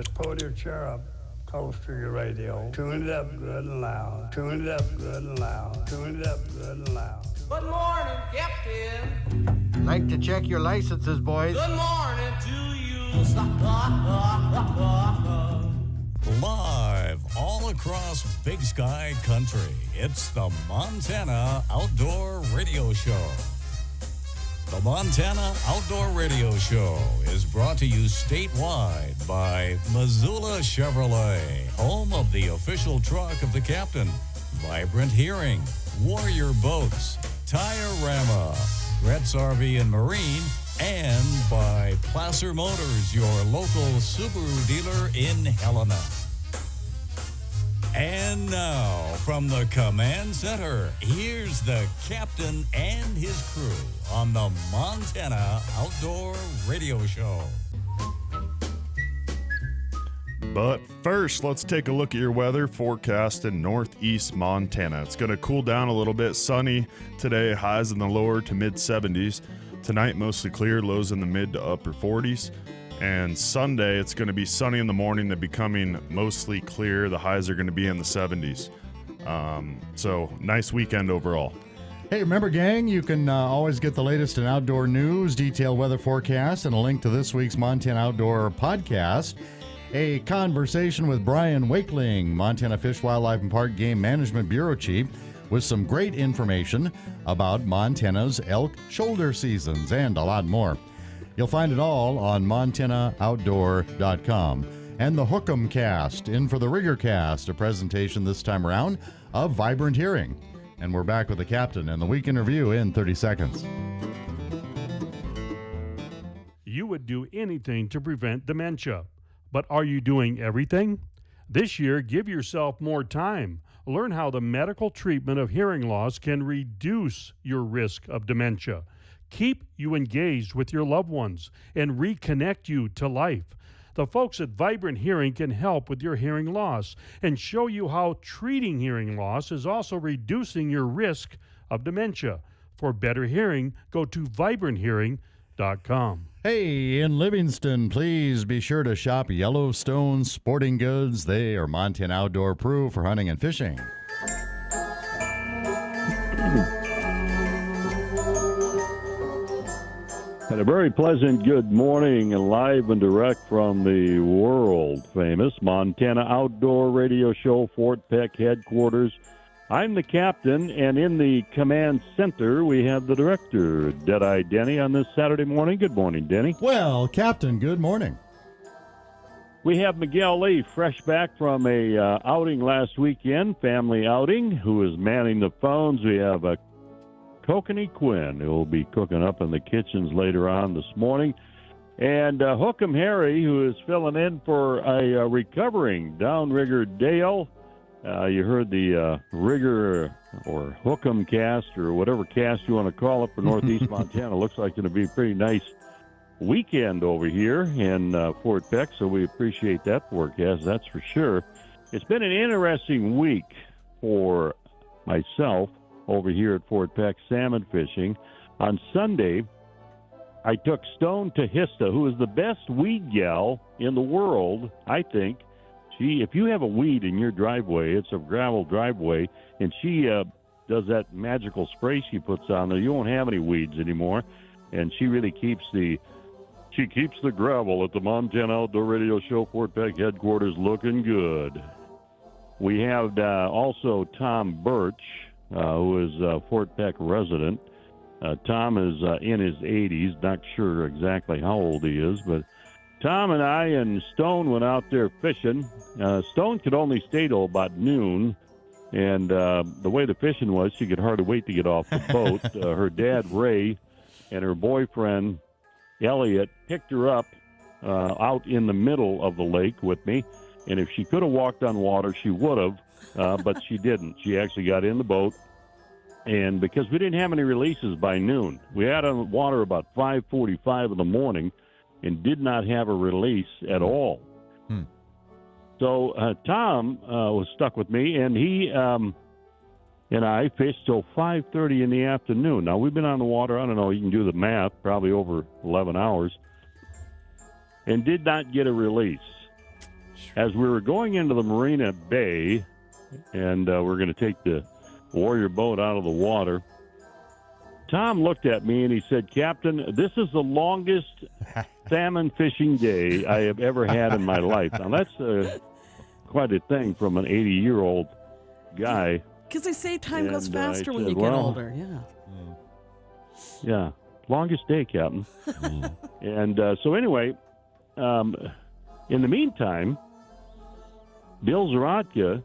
Just pull your chair up close to your radio. Tune it up good and loud. Tune it up good and loud. Tune it up good and loud. Good morning, Captain. Like to check your licenses, boys. Good morning to you. Live all across Big Sky Country, it's the Montana Outdoor Radio Show. The Montana Outdoor Radio Show is brought to you statewide by Missoula Chevrolet, home of the official truck of the captain, Vibrant Hearing, Warrior Boats, Tire-Rama, Gretz RV and Marine, and by Placer Motors, your local Subaru dealer in Helena. And now, from the command center, here's the captain and his crew on the Montana Outdoor Radio Show. But first, let's take a look at your weather forecast in northeast Montana. It's going to cool down a little bit. Sunny today, highs in the lower to mid 70s. Tonight, mostly clear, lows in the mid to upper 40s. And Sunday, it's going to be sunny in the morning, then becoming mostly clear. The highs are going to be in the 70s. So, nice weekend overall. Hey, remember, gang, you can always get the latest in outdoor news, detailed weather forecast, and a link to this week's Montana Outdoor podcast. A conversation with Brian Wakeling, Montana Fish, Wildlife, and Park Game Management Bureau Chief, with some great information about Montana's elk shoulder seasons and a lot more. You'll find it all on montanooutdoor.com. And the Hook'em Cast, in for the Rigger Cast, a presentation this time around of Vibrant Hearing. And we're back with the captain and the week in review in 30 seconds. You would do anything to prevent dementia. But are you doing everything? This year, give yourself more time. Learn how the medical treatment of hearing loss can reduce your risk of dementia, keep you engaged with your loved ones, and reconnect you to life. The folks at Vibrant Hearing can help with your hearing loss and show you how treating hearing loss is also reducing your risk of dementia. For better hearing, go to vibranthearing.com. Hey, in Livingston, please be sure to shop Yellowstone Sporting Goods. They are Montana Outdoor approved for hunting and fishing. And a very pleasant good morning, live and direct from the world-famous Montana Outdoor Radio Show, Fort Peck headquarters. I'm the captain, and in the command center, we have the director, Deadeye Denny, on this Saturday morning. Good morning, Denny. Well, Captain, good morning. We have Miguel Lee, fresh back from a outing last weekend, family outing, who is manning the phones. We have Kokanee Quinn, who will be cooking up in the kitchens later on this morning. And Hook'em Harry, who is filling in for a recovering downrigger Dale. You heard the rigger or Hook'em cast or whatever cast you want to call it for northeast Montana. Looks like it's going to be a pretty nice weekend over here in Fort Peck, so we appreciate that forecast, that's for sure. It's been an interesting week for myself over here at Fort Peck salmon fishing. On Sunday, I took Stone Tahista, who is the best weed gal in the world, I think. If you have a weed in your driveway, it's a gravel driveway, and she does that magical spray she puts on there, you won't have any weeds anymore. And she really keeps the gravel at the Montana Outdoor Radio Show Fort Peck headquarters looking good. We have also Tom Birch, who is a Fort Peck resident. Tom is in his 80s, not sure exactly how old he is, but Tom and I and Stone went out there fishing. Stone could only stay till about noon, and the way the fishing was, she could hardly wait to get off the boat. Her dad, Ray, and her boyfriend, Elliot, picked her up out in the middle of the lake with me, and if she could have walked on water, she would have, but she didn't. She actually got in the boat, and because we didn't have any releases by noon, we had on water about 5:45 in the morning, and did not have a release at all. So Tom was stuck with me, and he and I fished till 5:30 in the afternoon. Now, we've been on the water, I don't know, you can do the math, probably over 11 hours, and did not get a release. as we were going into the Marina Bay, and we're going to take the Warrior boat out of the water, Tom looked at me and he said, "Captain, this is the longest salmon fishing day I have ever had in my life." Now, that's quite a thing from an 80-year-old guy. Because they say time goes faster when said, you get older. Yeah. Yeah. Longest day, Captain. And so anyway, in the meantime, Bill Zaratka,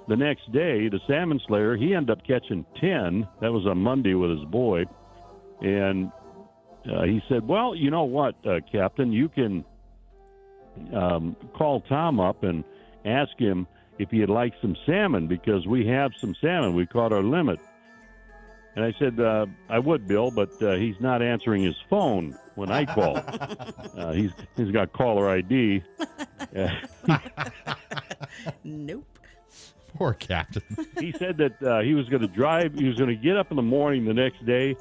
the next day, the salmon slayer, he ended up catching 10. That was on Monday with his boy. And he said, "Well, you know what, Captain, you can call Tom up and ask him if he'd like some salmon, because we have some salmon. We caught our limit." And I said, "I would, Bill, but he's not answering his phone when I call. He's got caller ID." Nope. Poor Captain. He said that he was going to drive. He was going to get up in the morning the next day,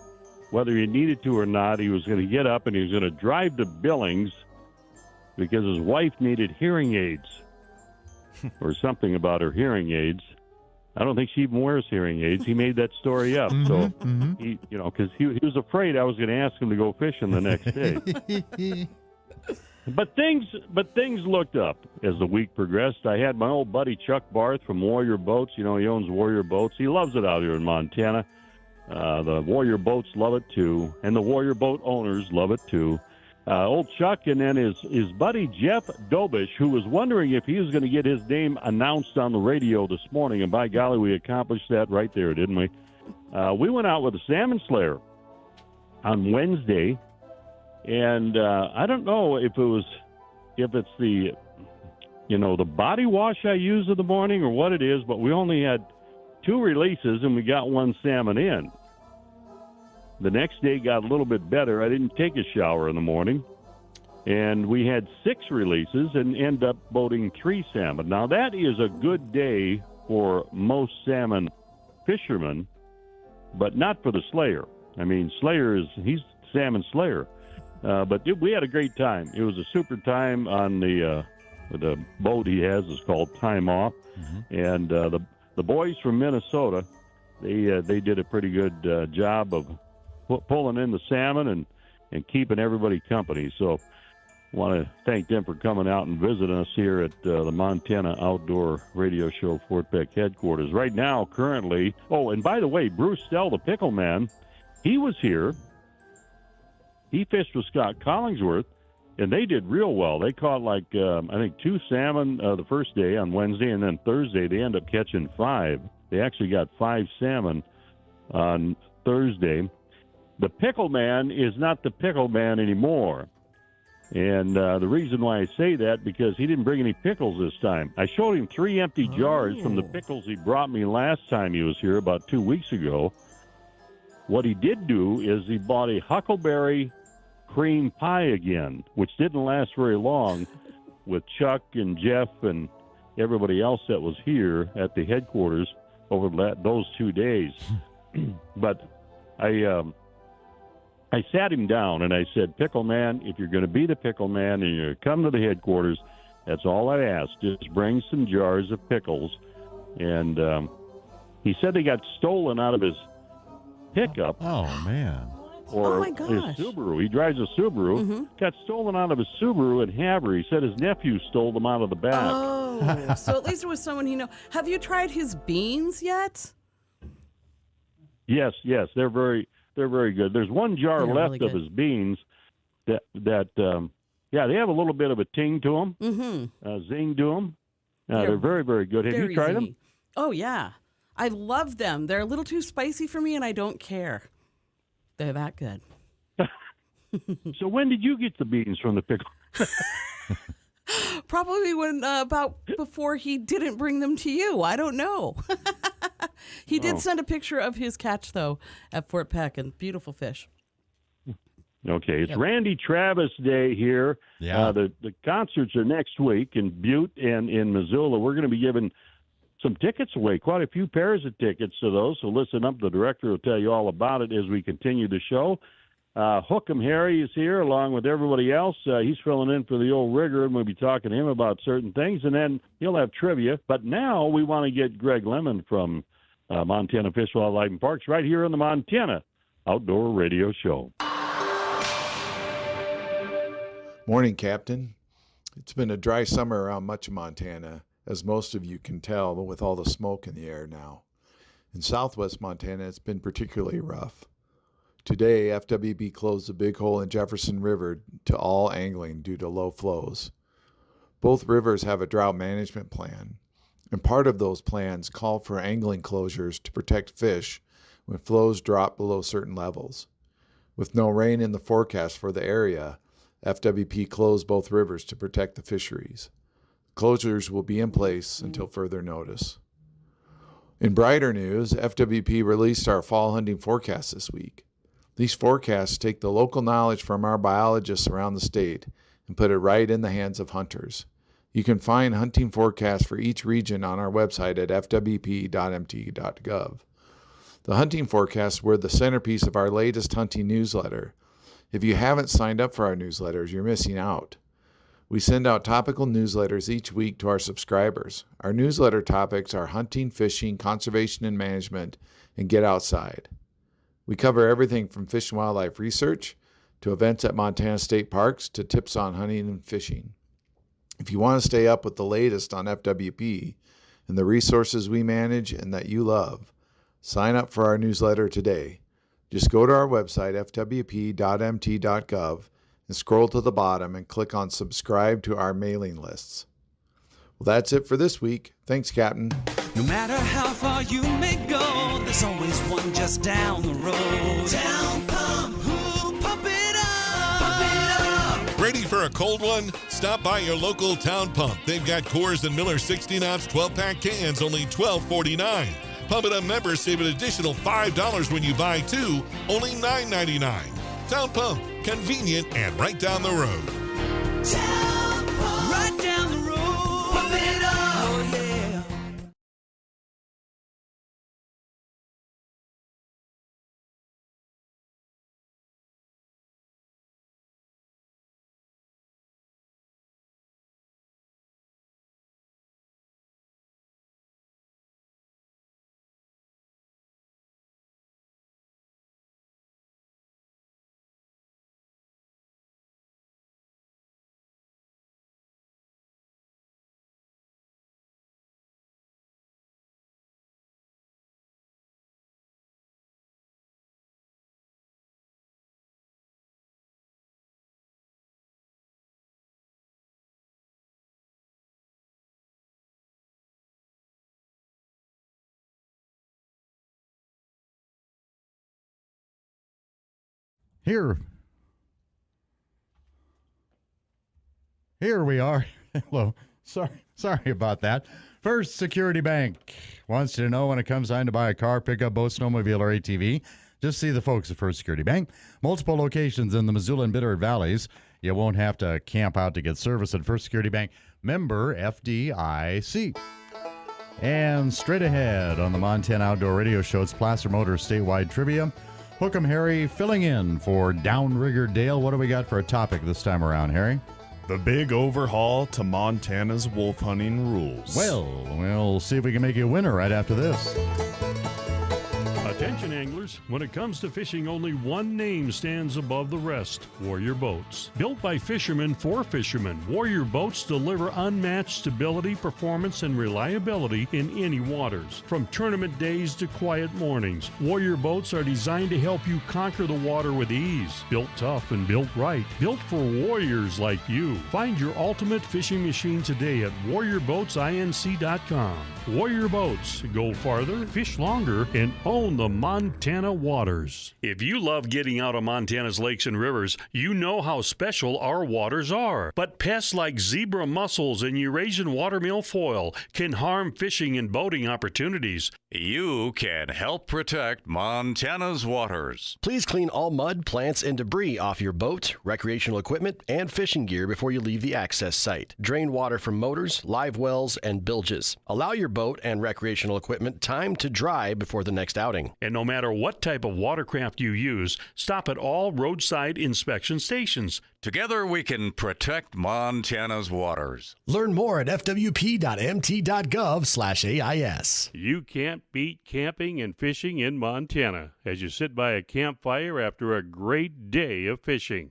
whether he needed to or not. He was going to get up and he was going to drive to Billings because his wife needed hearing aids or something about her hearing aids. I don't think she even wears hearing aids. He made that story up. He, because he was afraid I was going to ask him to go fishing the next day. But things looked up as the week progressed. I had my old buddy Chuck Barth from Warrior Boats. He owns Warrior Boats. He loves it out here in Montana. The Warrior Boats love it too, and the Warrior Boat owners love it too. Old Chuck, and then his buddy Jeff Dobish, who was wondering if he was going to get his name announced on the radio this morning, and by golly, we accomplished that right there, didn't we? We went out with a salmon slayer on Wednesday, and I don't know if it's the body wash I use in the morning or what it is, but we only had 2 releases and we got 1 salmon in. The next day got a little bit better. I didn't take a shower in the morning, and we had 6 releases and end up boating 3 salmon. Now, that is a good day for most salmon fishermen, but not for the slayer. I mean, he's salmon slayer. But we had a great time. It was a super time on the boat he has. It's called Time Off. And the boys from Minnesota, they did a pretty good job of pulling in the salmon and keeping everybody company. So I want to thank them for coming out and visiting us here at the Montana Outdoor Radio Show Fort Peck headquarters. Right now, currently, and by the way, Bruce Stell, the pickle man, he was here. He fished with Scott Collingsworth, and they did real well. They caught I think 2 salmon the first day on Wednesday, and then Thursday they ended up catching 5. They actually got 5 salmon on Thursday. The pickle man is not the pickle man anymore. And the reason why I say that, because he didn't bring any pickles this time. I showed him 3 empty jars from the pickles he brought me last time he was here about 2 weeks ago. What he did do is he bought a huckleberry cream pie again, which didn't last very long, with Chuck and Jeff and everybody else that was here at the headquarters over those 2 days. But I sat him down and I said, "Pickle man, if you're going to be the pickle man and you're going to come to the headquarters, that's all I ask. Just bring some jars of pickles." And he said they got stolen out of his pickup. Oh, man. Oh, my His gosh. Subaru. He drives a Subaru. Got stolen out of his Subaru at Havre. He said his nephew stole them out of the back. Oh, so at least it was someone he knows. Have you tried his beans yet? Yes, they're very good. There's 1 jar They're left really of good. his beans that they have a little bit of a ting to them, zing to them. They're very, very good. Have you tried them? Oh, yeah. I love them. They're a little too spicy for me, and I don't care. They're that good. So when did you get the beans from the pickle? Probably when about before he didn't bring them to you. I don't know. He did send a picture of his catch, though, at Fort Peck, and beautiful fish. Okay, it's Randy Travis Day here. Yeah. The concerts are next week in Butte and in Missoula. We're going to be giving some tickets away, quite a few pairs of tickets to those. So listen up. The director will tell you all about it as we continue the show. Hook'em Harry is here along with everybody else. He's filling in for the old rigger, and we'll be talking to him about certain things, and then he'll have trivia. But now we want to get Greg Lemon from Montana Fish, Wildlife, and Parks right here on the Montana Outdoor Radio Show. Morning, Captain. It's been a dry summer around much of Montana, as most of you can tell with all the smoke in the air now. In southwest Montana, it's been particularly rough. Today, FWB closed the Big Hole in Jefferson River to all angling due to low flows. Both rivers have a drought management plan, and part of those plans call for angling closures to protect fish when flows drop below certain levels. With no rain in the forecast for the area, FWP closed both rivers to protect the fisheries. Closures will be in place until further notice. In brighter news, FWP released our fall hunting forecast this week. These forecasts take the local knowledge from our biologists around the state and put it right in the hands of hunters. You can find hunting forecasts for each region on our website at fwp.mt.gov. The hunting forecasts were the centerpiece of our latest hunting newsletter. If you haven't signed up for our newsletters, you're missing out. We send out topical newsletters each week to our subscribers. Our newsletter topics are hunting, fishing, conservation and management, and get outside. We cover everything from fish and wildlife research to events at Montana State Parks to tips on hunting and fishing. If you want to stay up with the latest on FWP and the resources we manage and that you love, sign up for our newsletter today. Just go to our website, fwp.mt.gov, and scroll to the bottom and click on subscribe to our mailing lists. Well, that's it for this week. Thanks, Captain. No matter how far you may go, there's always one just down the road. Town Pump, ooh, pump it up, pump it up. Ready for a cold one? Stop by your local Town Pump. They've got Coors and Miller 16-ounce 12-pack cans, only $12.49. Pump It Up members save an additional $5 when you buy two, only $9.99. Town Pump, convenient and right down the road. Town Pump, right down the road. Pump it up, oh yeah. Here we are. Hello. Sorry about that. First Security Bank wants you to know when it comes time to buy a car, pickup, boat, snowmobile, or ATV, just see the folks at First Security Bank. Multiple locations in the Missoula and Bitterroot valleys. You won't have to camp out to get service at First Security Bank. Member FDIC. And straight ahead on the Montana Outdoor Radio Show, it's Placer Motors statewide trivia. Hook'em Harry filling in for Downrigger Dale. What do we got for a topic this time around, Harry? The big overhaul to Montana's wolf hunting rules. Well, we'll see if we can make you a winner right after this. Attention anglers, when it comes to fishing, only one name stands above the rest: Warrior Boats. Built by fishermen for fishermen, Warrior Boats deliver unmatched stability, performance, and reliability in any waters. From tournament days to quiet mornings, Warrior Boats are designed to help you conquer the water with ease. Built tough and built right. Built for warriors like you. Find your ultimate fishing machine today at warriorboatsinc.com. Warrior Boats. Go farther, fish longer, and own the Montana waters. If you love getting out of Montana's lakes and rivers, you know how special our waters are. But pests like zebra mussels and Eurasian watermill foil can harm fishing and boating opportunities. You can help protect Montana's waters. Please clean all mud, plants, and debris off your boat, recreational equipment, and fishing gear before you leave the access site. Drain water from motors, live wells, and bilges. Allow your boat and recreational equipment time to dry before the next outing. And no matter what type of watercraft you use, stop at all roadside inspection stations. Together we can protect Montana's waters. Learn more at fwp.mt.gov/AIS. You can't beat camping and fishing in Montana as you sit by a campfire after a great day of fishing.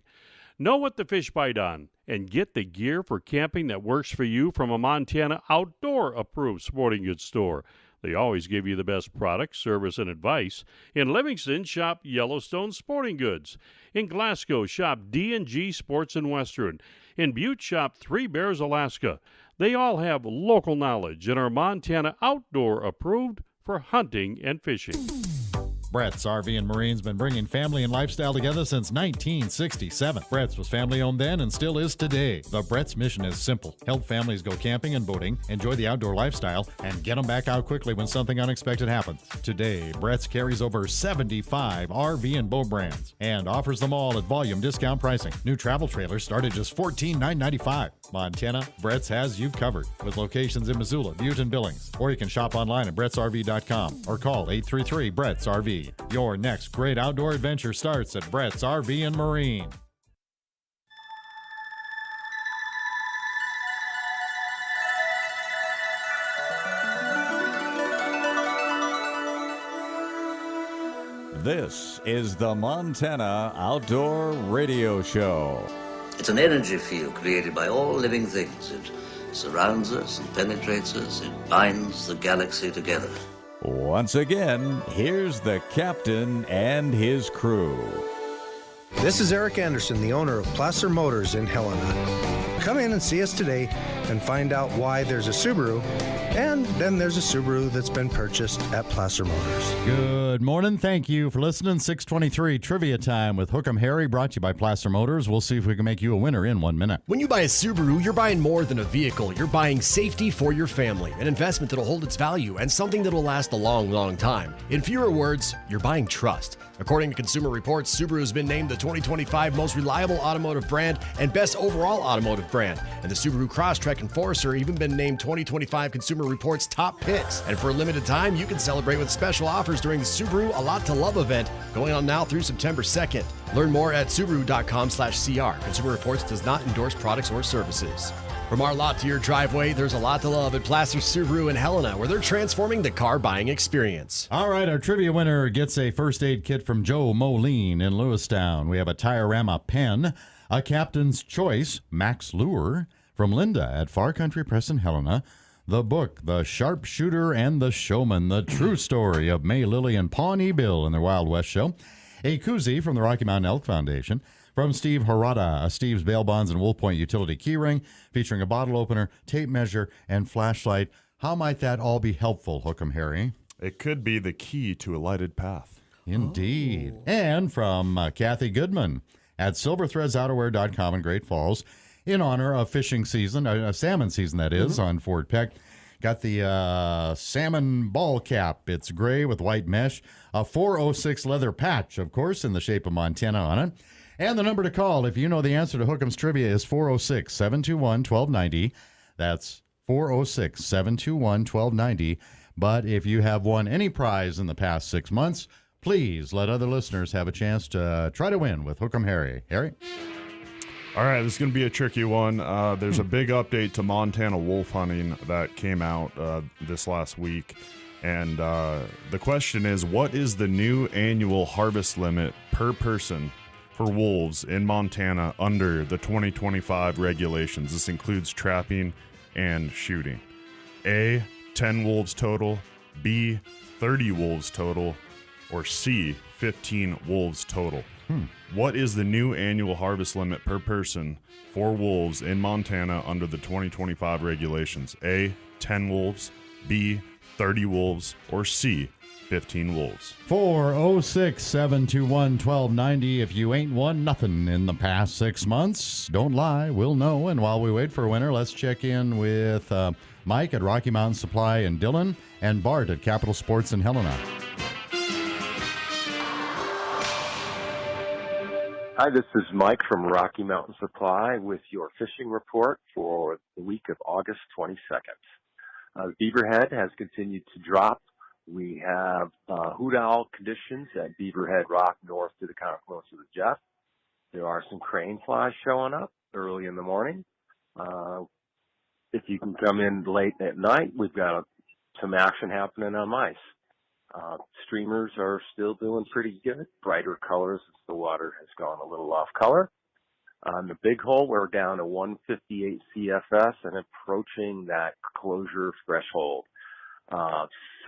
Know what to fish bite on and get the gear for camping that works for you from a Montana outdoor-approved sporting goods store. They always give you the best products, service, and advice. In Livingston, shop Yellowstone Sporting Goods. In Glasgow, shop D&G Sports and Western. In Butte, shop Three Bears, Alaska. They all have local knowledge and are Montana outdoor approved for hunting and fishing. Brett's RV and Marine's been bringing family and lifestyle together since 1967. Brett's was family-owned then and still is today. The Brett's mission is simple. Help families go camping and boating, enjoy the outdoor lifestyle, and get them back out quickly when something unexpected happens. Today, Brett's carries over 75 RV and boat brands and offers them all at volume discount pricing. New travel trailers start at just $14,995. Montana, Brett's has you covered with locations in Missoula, Butte, and Billings. Or you can shop online at brettsrv.com or call 833-BRETTS-RV. Your next great outdoor adventure starts at Brett's RV and Marine. This is the Montana Outdoor Radio Show. It's an energy field created by all living things. It surrounds us and penetrates us. It binds the galaxy together. Once again, here's the captain and his crew. This is Eric Anderson, the owner of Placer Motors in Helena. Come in and see us today and find out why there's a Subaru, and then there's a Subaru that's been purchased at Placer Motors. Good morning. Thank you for listening. 623 Trivia Time with Hook'em Harry, brought to you by Placer Motors. We'll see if we can make you a winner in 1 minute. When you buy a Subaru, you're buying more than a vehicle. You're buying safety for your family, an investment that'll hold its value, and something that'll last a long, long time. In fewer words, you're buying trust. According to Consumer Reports, Subaru has been named the 2025 most reliable automotive brand and best overall automotive brand. And the Subaru Crosstrek and Forester even been named 2025 Consumer Reports top picks. And for a limited time, you can celebrate with special offers during the Subaru A Lot to Love event going on now through September 2nd. Learn more at Subaru.com/CR. Consumer Reports does not endorse products or services. From our lot to your driveway, there's a lot to love at Placer Subaru in Helena, where they're transforming the car buying experience. All right, our trivia winner gets a first aid kit from Joe Moline in Lewistown. We have a Tiorama pen, a Captain's Choice Max Lure from Linda at Far Country Press in Helena, the book, The Sharpshooter and the Showman, the true story of May Lily and Pawnee Bill in their Wild West show, a koozie from the Rocky Mountain Elk Foundation, from Steve Harada, a Steve's Bail Bonds and Wolf Point utility keyring featuring a bottle opener, tape measure, and flashlight. How might that all be helpful, Hook'em Harry? It could be the key to a lighted path. Indeed. Oh. And from Kathy Goodman at silverthreadsouterwear.com in Great Falls, in honor of fishing season, salmon season that is, on Fort Peck. Got the salmon ball cap. It's gray with white mesh. A 406 leather patch, of course, in the shape of Montana on it. And the number to call, if you know the answer to Hook'em's Trivia, is 406-721-1290. That's 406-721-1290. But if you have won any prize in the past 6 months, please let other listeners have a chance to try to win with Hook'em Harry. Harry? All right, this is going to be a tricky one. There's a big update to Montana wolf hunting that came out this last week. And the question is, what is the new annual harvest limit per person for wolves in Montana under the 2025 regulations? This includes trapping and shooting. A, 10 wolves total, B, 30 wolves total, or C, 15 wolves total. What is the new annual harvest limit per person for wolves in Montana under the 2025 regulations? A, 10 wolves, B, 30 wolves, or C, 15 wolves. 406-721-1290. If you ain't won nothing in the past 6 months, don't lie, we'll know. And while we wait for a winner, let's check in with Mike at Rocky Mountain Supply in Dillon and Bart at Capital Sports in Helena. Hi, this is Mike from Rocky Mountain Supply with your fishing report for the week of August 22nd. The beaverhead has continued to drop. We have hoot-owl conditions at Beaverhead Rock north to the confluence of the Jeff. There are some crane flies showing up early in the morning. If you can come in late at night, we've got some action happening on mice. Streamers are still doing pretty good, brighter colors as the water has gone a little off color. On the big hole, we're down to 158 CFS and approaching that closure threshold.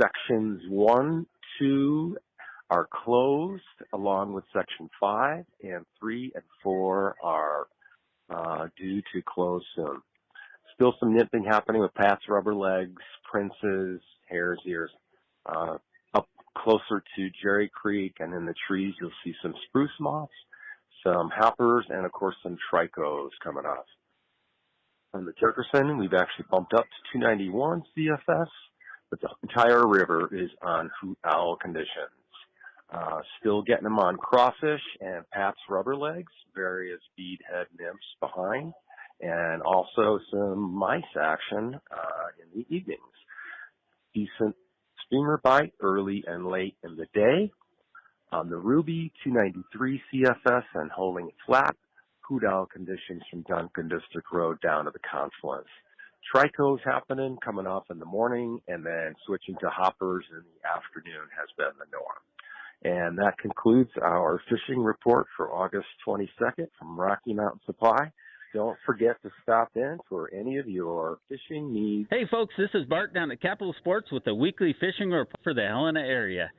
Sections 1, 2 are closed, along with section 5, and 3 and 4 are due to close soon. Still some nipping happening with Pat's rubber legs, princes, hare's ears. Up closer to Jerry Creek and in the trees, you'll see some spruce moths, some hoppers, and of course some trichos coming off. On the Jefferson, we've actually bumped up to 291 CFS, but the entire river is on hoot-owl conditions. Still getting them on crawfish and Pat's rubber legs, various beadhead nymphs behind, and also some mice action in the evenings. Decent streamer bite early and late in the day. On the Ruby, 293 CFS and holding it flat. Hoot-owl conditions from Duncan District Road down to the confluence. Trichos happening, coming off in the morning, and then switching to hoppers in the afternoon has been the norm. And that concludes our fishing report for August 22nd from Rocky Mountain Supply. Don't forget to stop in for any of your fishing needs. Hey folks, this is Bart down at Capital Sports with the weekly fishing report for the Helena area.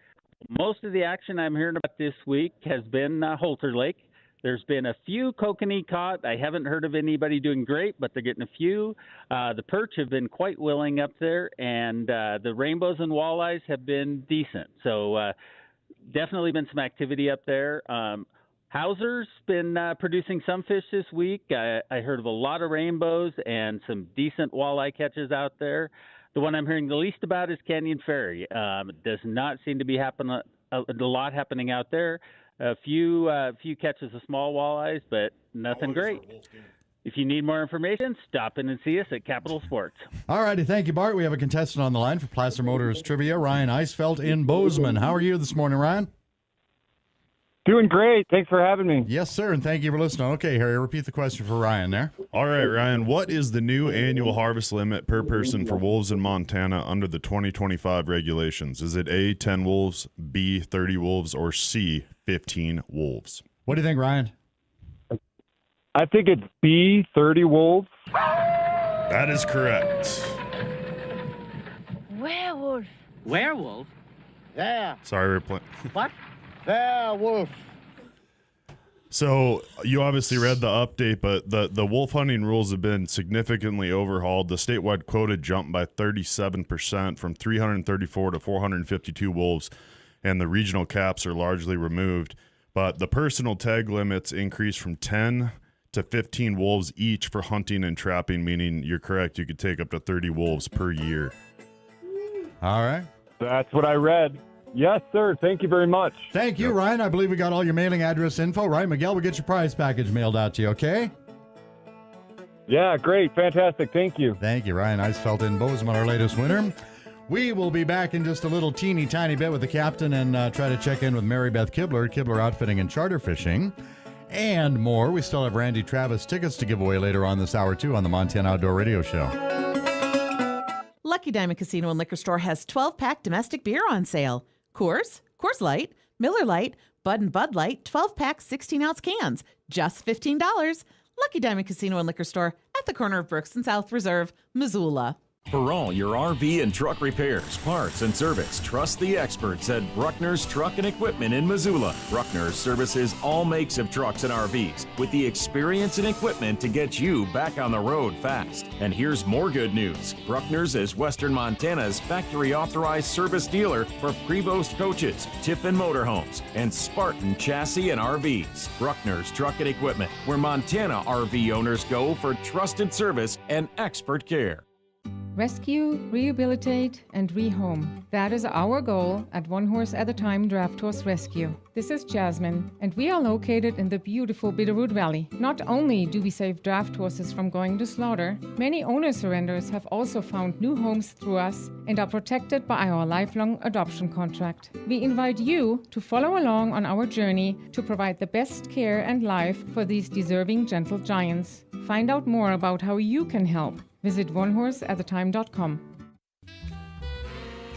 Most of the action I'm hearing about this week has been Holter Lake. There's been a few kokanee caught. I haven't heard of anybody doing great, but they're getting a few. The perch have been quite willing up there, and the rainbows and walleyes have been decent. So definitely been some activity up there. Hauser's been producing some fish this week. I heard of a lot of rainbows and some decent walleye catches out there. The one I'm hearing the least about is Canyon Ferry. It does not seem to be a lot happening out there. A few catches of small walleyes, but nothing great. If you need more information, stop in and see us at Capital Sports. All righty, thank you, Bart. We have a contestant on the line for Placer Motors Trivia, Ryan Eisfeld in Bozeman. How are you this morning, Ryan? Doing great. Thanks for having me. Yes, sir, and thank you for listening. Okay, Harry, repeat the question for Ryan there. All right, Ryan, what is the new annual harvest limit per person for wolves in Montana under the 2025 regulations? Is it A, 10 wolves, B, 30 wolves, or C, 15 wolves? What do you think, Ryan? I think it's B, 30 wolves. That is correct. Werewolf. Werewolf? Yeah. Sorry, we're playing. What? Werewolf. So you obviously read the update, but the wolf hunting rules have been significantly overhauled. The statewide quota jumped by 37% from 334 to 452 wolves, and the regional caps are largely removed. But the personal tag limits increased from 10 to 15 wolves each for hunting and trapping, meaning you're correct, you could take up to 30 wolves per year. All right. That's what I read. Yes, sir. Thank you very much. Thank you, Ryan. I believe we got all your mailing address info. Right, Miguel, we'll get your prize package mailed out to you, okay? Yeah, great. Fantastic. Thank you. Thank you, Ryan Eisfeld in Bozeman, our latest winner. We will be back in just a little teeny tiny bit with the captain and try to check in with Mary Beth Kibler Outfitting and Charter Fishing, and more. We still have Randy Travis tickets to give away later on this hour, too, on the Montana Outdoor Radio Show. Lucky Diamond Casino and Liquor Store has 12-pack domestic beer on sale. Coors, Coors Light, Miller Lite, Bud and Bud Light, 12-pack 16-ounce cans, just $15. Lucky Diamond Casino and Liquor Store at the corner of Brooks and South Reserve, Missoula. For all your RV and truck repairs, parts, and service, trust the experts at Bruckner's Truck and Equipment in Missoula. Bruckner's services all makes of trucks and RVs with the experience and equipment to get you back on the road fast. And here's more good news. Bruckner's is Western Montana's factory-authorized service dealer for Prevost coaches, Tiffin motorhomes, and Spartan chassis and RVs. Bruckner's Truck and Equipment, where Montana RV owners go for trusted service and expert care. Rescue, rehabilitate, and rehome. That is our goal at One Horse at a Time Draft Horse Rescue. This is Jasmine, and we are located in the beautiful Bitterroot Valley. Not only do we save draft horses from going to slaughter, many owner surrenders have also found new homes through us and are protected by our lifelong adoption contract. We invite you to follow along on our journey to provide the best care and life for these deserving gentle giants. Find out more about how you can help. Visit onehorseatatime.com.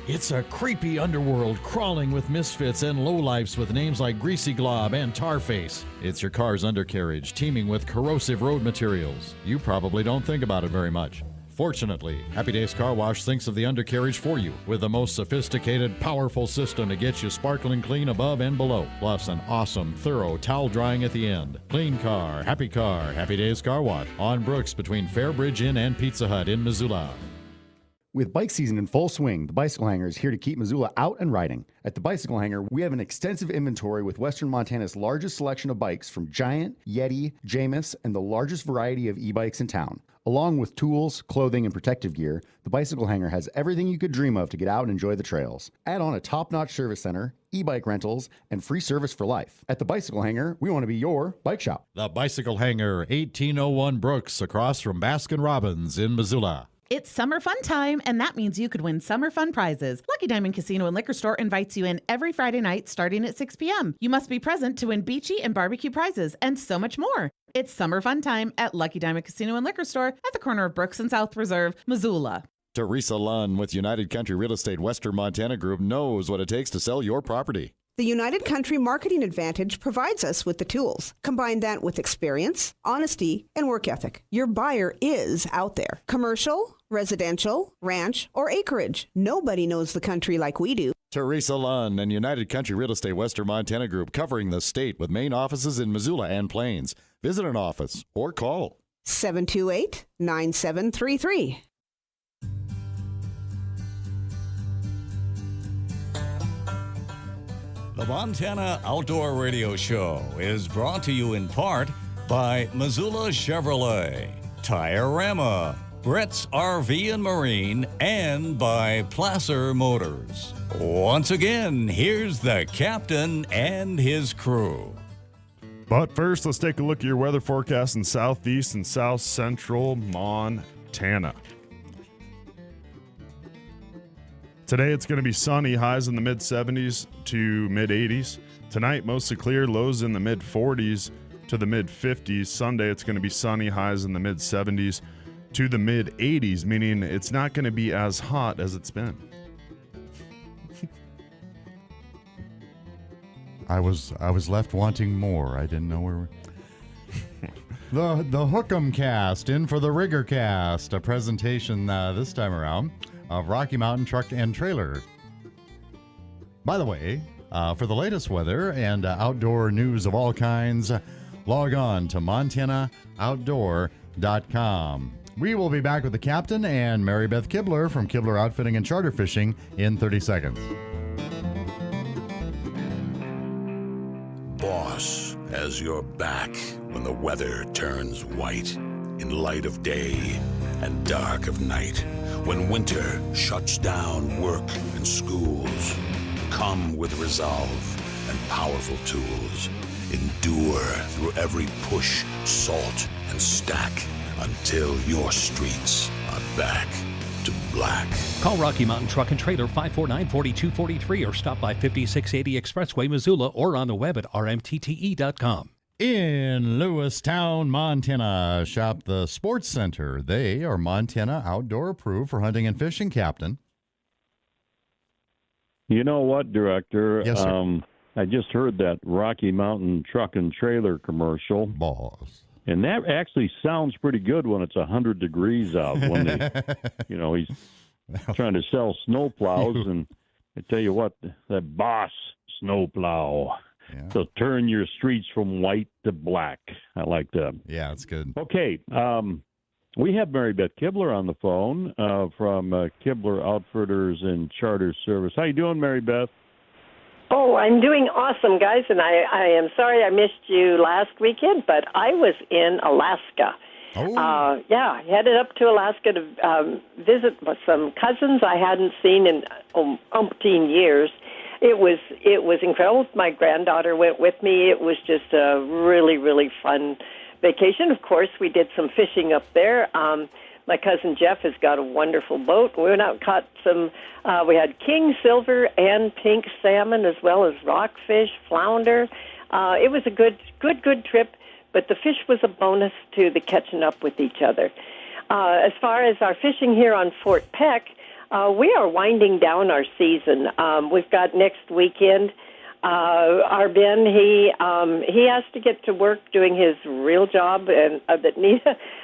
It's a creepy underworld crawling with misfits and lowlifes with names like Greasy Glob and Tarface. It's your car's undercarriage teeming with corrosive road materials. You probably don't think about it very much. Fortunately, Happy Days Car Wash thinks of the undercarriage for you with the most sophisticated, powerful system to get you sparkling clean above and below, plus an awesome, thorough towel drying at the end. Clean car, Happy Days Car Wash on Brooks between Fairbridge Inn and Pizza Hut in Missoula. With bike season in full swing, the Bicycle Hanger is here to keep Missoula out and riding. At the Bicycle Hanger, we have an extensive inventory with Western Montana's largest selection of bikes from Giant, Yeti, Jamis, and the largest variety of e-bikes in town. Along with tools, clothing, and protective gear, the Bicycle Hanger has everything you could dream of to get out and enjoy the trails. Add on a top-notch service center, e-bike rentals, and free service for life. At the Bicycle Hanger, we want to be your bike shop. The Bicycle Hanger, 1801 Brooks, across from Baskin-Robbins in Missoula. It's summer fun time, and that means you could win summer fun prizes. Lucky Diamond Casino and Liquor Store invites you in every Friday night starting at 6 p.m. You must be present to win beachy and barbecue prizes and so much more. It's summer fun time at Lucky Diamond Casino and Liquor Store at the corner of Brooks and South Reserve, Missoula. Teresa Lunn with United Country Real Estate Western Montana Group knows what it takes to sell your property. The United Country Marketing Advantage provides us with the tools. Combine that with experience, honesty, and work ethic. Your buyer is out there. Commercial, residential, ranch, or acreage. Nobody knows the country like we do. Teresa Lunn and United Country Real Estate Western Montana Group, covering the state with main offices in Missoula and Plains. Visit an office or call 728-9733. The Montana Outdoor Radio Show is brought to you in part by Missoula Chevrolet, Tire-Rama, Brett's RV and Marine, and by Placer Motors. Once again, here's the captain and his crew. But first, let's take a look at your weather forecast in southeast and south central Montana. Today it's going to be sunny, highs in the mid-70s to mid-80s. Tonight, mostly clear, lows in the mid-40s to the mid-50s. Sunday, it's going to be sunny, highs in the mid-70s to the mid-80s, meaning it's not going to be as hot as it's been. I was left wanting more. I didn't know where. The Hook'em Cast in for the Rigger Cast, a presentation this time around of Rocky Mountain Truck and Trailer. By the way, for the latest weather and outdoor news of all kinds, log on to montanooutdoor.com. We will be back with the captain and Mary Beth Kibler from Kibler Outfitting and Charter Fishing in 30 seconds. Boss has your back when the weather turns white, in light of day and dark of night. When winter shuts down work and schools, come with resolve and powerful tools. Endure through every push, salt, and stack until your streets are back to black. Call Rocky Mountain Truck and Trailer 549-4243 or stop by 5680 Expressway, Missoula, or on the web at rmtte.com. In Lewistown, Montana, shop the Sports Center. They are Montana Outdoor approved for hunting and fishing, Captain. You know what, Director? Yes, sir. I just heard that Rocky Mountain Truck and Trailer commercial. Boss. And that actually sounds pretty good when it's 100 degrees out. When they, he's trying to sell snow plows, and I tell you what, that Boss snowplow. Yeah. So turn your streets from white to black. I like that. Yeah, it's good. Okay. We have Mary Beth Kibler on the phone from Kibler Outfitters and Charter Service. How you doing, Mary Beth? Oh, I'm doing awesome, guys, and I am sorry I missed you last weekend, but I was in Alaska. Oh. Headed up to Alaska to visit some cousins I hadn't seen in umpteen years. It was incredible. My granddaughter went with me. It was just a really, really fun vacation. Of course, we did some fishing up there. My cousin Jeff has got a wonderful boat. We went out and caught some, we had king, silver, and pink salmon, as well as rockfish, flounder. It was a good trip, but the fish was a bonus to the catching up with each other. As far as our fishing here on Fort Peck, we are winding down our season. We've got next weekend. Our Ben, he has to get to work doing his real job, and that need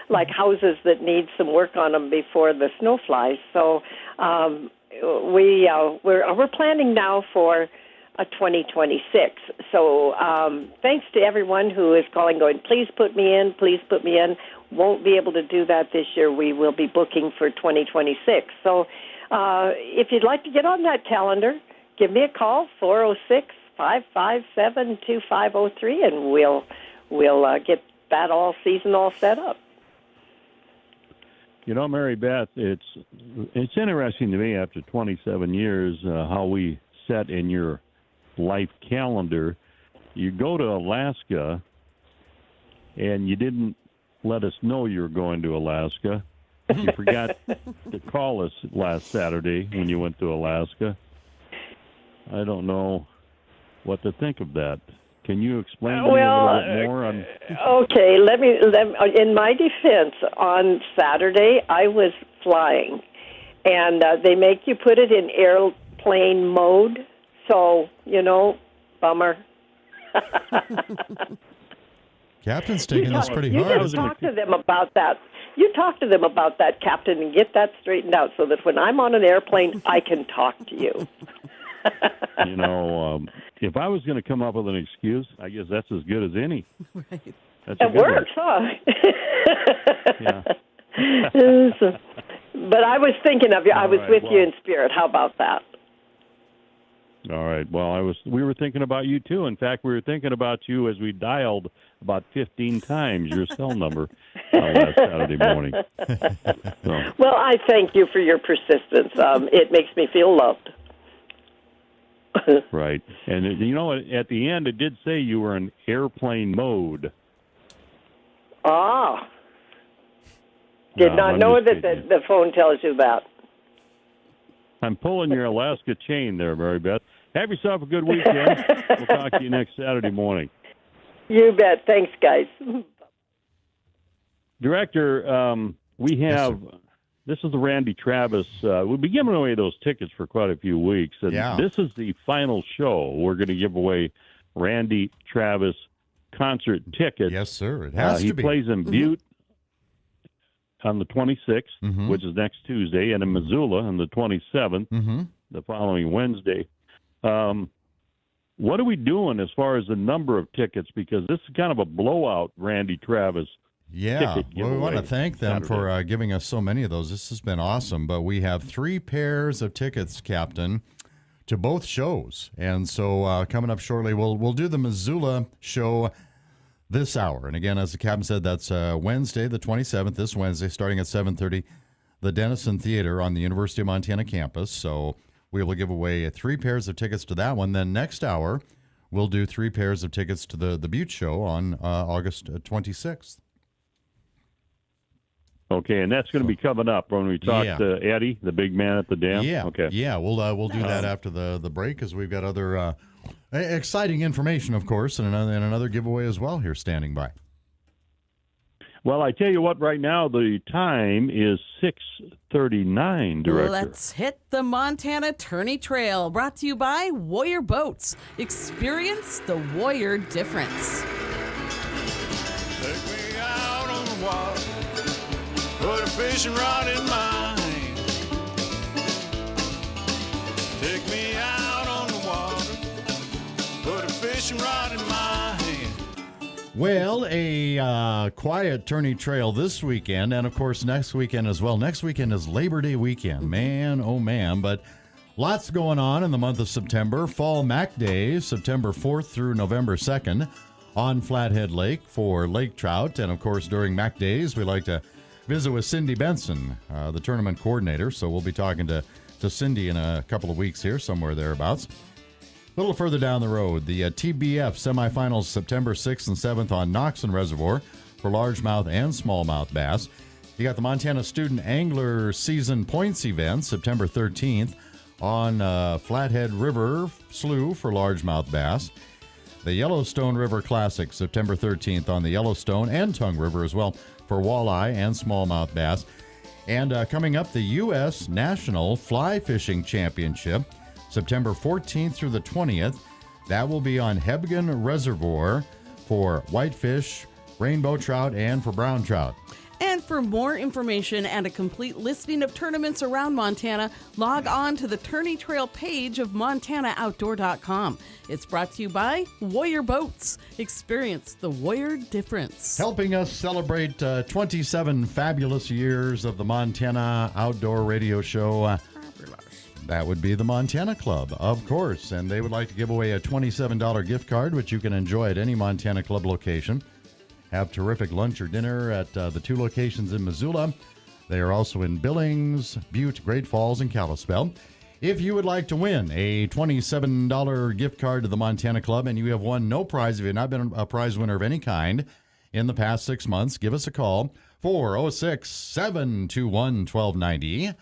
like houses that need some work on them before the snow flies. So we're planning now for a 2026. So thanks to everyone who is calling, going, please put me in, please put me in. Won't be able to do that this year. We will be booking for 2026. So if you'd like to get on that calendar, give me a call, 406-557-2503, and we'll get that all season all set up. You know, Mary Beth, it's interesting to me after 27 years how we set in your life calendar. You go to Alaska, and you didn't let us know you were going to Alaska. You forgot to call us last Saturday when you went to Alaska. I don't know what to think of that. Can you explain to me a little bit more on? Okay, let me. In my defense, on Saturday I was flying, and they make you put it in airplane mode. So bummer. Captain's taking this pretty hard. You just talk to them about that. You talk to them about that, Captain, and get that straightened out so that when I'm on an airplane, I can talk to you. If I was going to come up with an excuse, I guess that's as good as any. Right. It works, huh? Yeah. But I was thinking of you. I was with you in spirit. How about that? All right. Well, we were thinking about you too. In fact, we were thinking about you as we dialed about 15 times your cell number last Saturday morning. So. Well, I thank you for your persistence. It makes me feel loved. Right. And at the end it did say you were in airplane mode. Ah. Did not know that the phone tells you that. I'm pulling your Alaska chain there, Mary Beth. Have yourself a good weekend. We'll talk to you next Saturday morning. You bet. Thanks, guys. Director, we have, this is the Randy Travis. We'll be giving away those tickets for quite a few weeks. And this is the final show. We're going to give away Randy Travis concert tickets. Yes, sir. It has to be. He plays in Butte on the 26th, which is next Tuesday, and in Missoula on the 27th, the following Wednesday. What are we doing as far as the number of tickets? Because this is kind of a blowout, Randy Travis. Yeah, well, we want to thank them for giving us so many of those. This has been awesome. But we have 3 pairs of tickets, Captain, to both shows. And so coming up shortly, we'll do the Missoula show this hour. And again, as the captain said, that's Wednesday, the 27th, this Wednesday, starting at 7:30, the Denison Theater on the University of Montana campus. So we will give away 3 pairs of tickets to that one. Then next hour, we'll do 3 pairs of tickets to the Butte show on August 26th. Okay, and that's going to be coming up when we talk to Eddie, the big man at the dam? Yeah, okay. Yeah, we'll do that after the break, because we've got other exciting information, of course, and another giveaway as well here standing by. Well, I tell you what, right now the time is 6:39, Director. Let's hit the Montana Tourney Trail, brought to you by Warrior Boats. Experience the Warrior difference. Take me out on the water, put a fishing rod in my hand. Take me out on the water, put a fishing rod in my hand. Well, a quiet tourney trail this weekend, and of course next weekend as well. Next weekend is Labor Day weekend. Man, oh man, but lots going on in the month of September. Fall Mac Day, September 4th through November 2nd on Flathead Lake for lake trout. And of course during Mac Days, we like to visit with Cindy Benson, the tournament coordinator. So we'll be talking to Cindy in a couple of weeks here, somewhere thereabouts. A little further down the road, the TBF semifinals September 6th and 7th on Noxon Reservoir for largemouth and smallmouth bass. You got the Montana Student Angler Season Points event September 13th on Flathead River Slough for largemouth bass. The Yellowstone River Classic September 13th on the Yellowstone and Tongue River as well for walleye and smallmouth bass. And coming up, the U.S. National Fly Fishing Championship September 14th through the 20th. That will be on Hebgen Reservoir for whitefish, rainbow trout, and for brown trout. And for more information and a complete listing of tournaments around Montana, log on to the Turney Trail page of MontanaOutdoor.com. It's brought to you by Warrior Boats. Experience the Warrior difference. Helping us celebrate 27 fabulous years of the Montana Outdoor Radio Show. That would be the Montana Club, of course. And they would like to give away a $27 gift card, which you can enjoy at any Montana Club location. Have terrific lunch or dinner at the two locations in Missoula. They are also in Billings, Butte, Great Falls, and Kalispell. If you would like to win a $27 gift card to the Montana Club and you have won no prize, if you have not been a prize winner of any kind in the past 6 months, give us a call, 406-721-1290.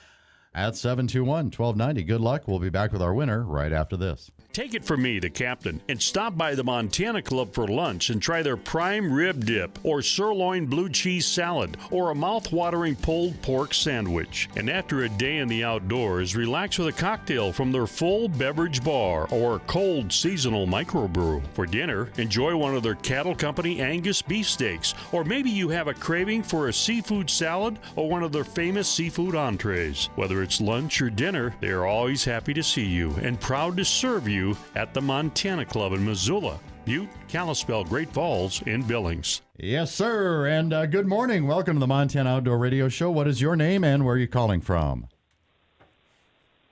At 721-1290. Good luck. We'll be back with our winner right after this. Take it from me, the captain, and stop by the Montana Club for lunch and try their prime rib dip or sirloin blue cheese salad or a mouth-watering pulled pork sandwich. And after a day in the outdoors, relax with a cocktail from their full beverage bar or cold seasonal microbrew. For dinner, enjoy one of their Cattle Company Angus beefsteaks, or maybe you have a craving for a seafood salad or one of their famous seafood entrees. Whether it's lunch or dinner, they are always happy to see you and proud to serve you at the Montana Club in Missoula, Butte, Kalispell, Great Falls, and Billings. Yes, sir. And good morning. Welcome to the Montana Outdoor Radio Show. What is your name and where are you calling from?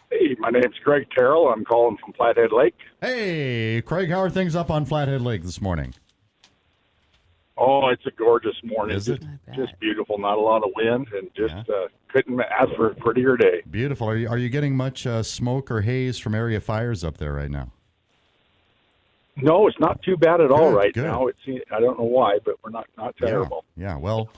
Hey, my name's Greg Terrell. I'm calling from Flathead Lake. Hey, Craig, how are things up on Flathead Lake this morning? Oh, it's a gorgeous morning. Is it? Just beautiful. Not a lot of wind, and just couldn't ask for a prettier day. Beautiful. Are you getting much smoke or haze from area fires up there right now? No, it's not too bad at all right now. I don't know why, but we're not terrible. Yeah. Well,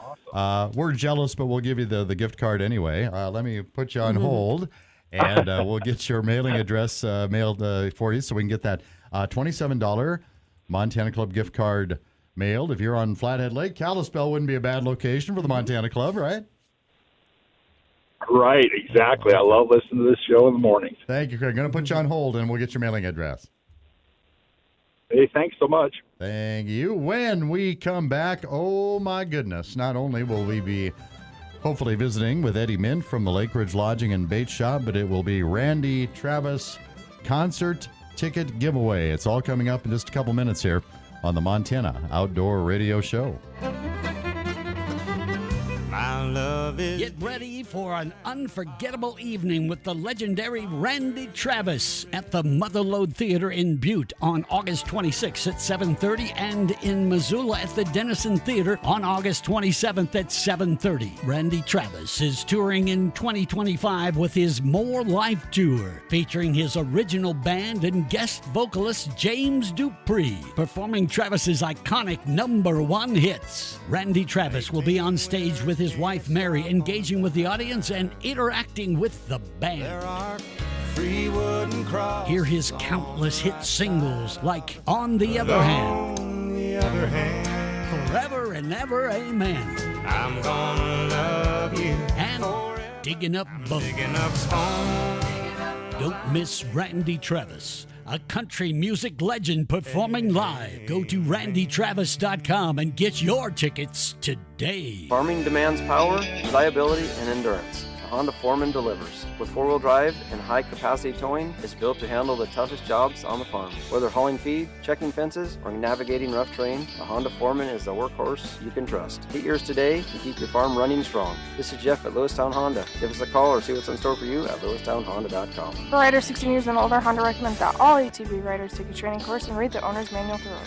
we're jealous, but we'll give you the gift card anyway. Let me put you on hold, and we'll get your mailing address mailed for you so we can get that $27 Montana Club gift card mailed. If you're on Flathead Lake, Kalispell wouldn't be a bad location for the Montana Club, right? Right, exactly. I love listening to this show in the mornings. Thank you, Craig. I'm going to put you on hold, and we'll get your mailing address. Hey, thanks so much. Thank you. When we come back, oh my goodness, not only will we be hopefully visiting with Eddie Mint from the Lake Ridge Lodging and Bait Shop, but it will be Randy Travis concert ticket giveaway. It's all coming up in just a couple minutes here on the Montana Outdoor Radio Show. Get ready for an unforgettable evening with the legendary Randy Travis at the Motherlode Theater in Butte on August 26th at 7:30 and in Missoula at the Denison Theater on August 27th at 7:30. Randy Travis is touring in 2025 with his More Life Tour, featuring his original band and guest vocalist James Dupree, performing Travis's iconic #1 hits. Randy Travis will be on stage with his wife Mary, engaging with the audience and interacting with the band. Hear his countless hit singles like On the Other Hand, Forever and Ever, Amen, I'm gonna love you, and Digging Up Bones. Don't miss Randy Travis, a country music legend performing live. Go to randytravis.com and get your tickets today. Farming demands power, reliability, and endurance. The Honda Foreman delivers. With four-wheel drive and high-capacity towing, it's built to handle the toughest jobs on the farm. Whether hauling feed, checking fences, or navigating rough terrain, the Honda Foreman is the workhorse you can trust. Get yours today and keep your farm running strong. This is Jeff at Lewistown Honda. Give us a call or see what's in store for you at lewistownhonda.com. For riders 16 years and older, Honda recommends that all ATV riders take a training course and read the owner's manual thoroughly.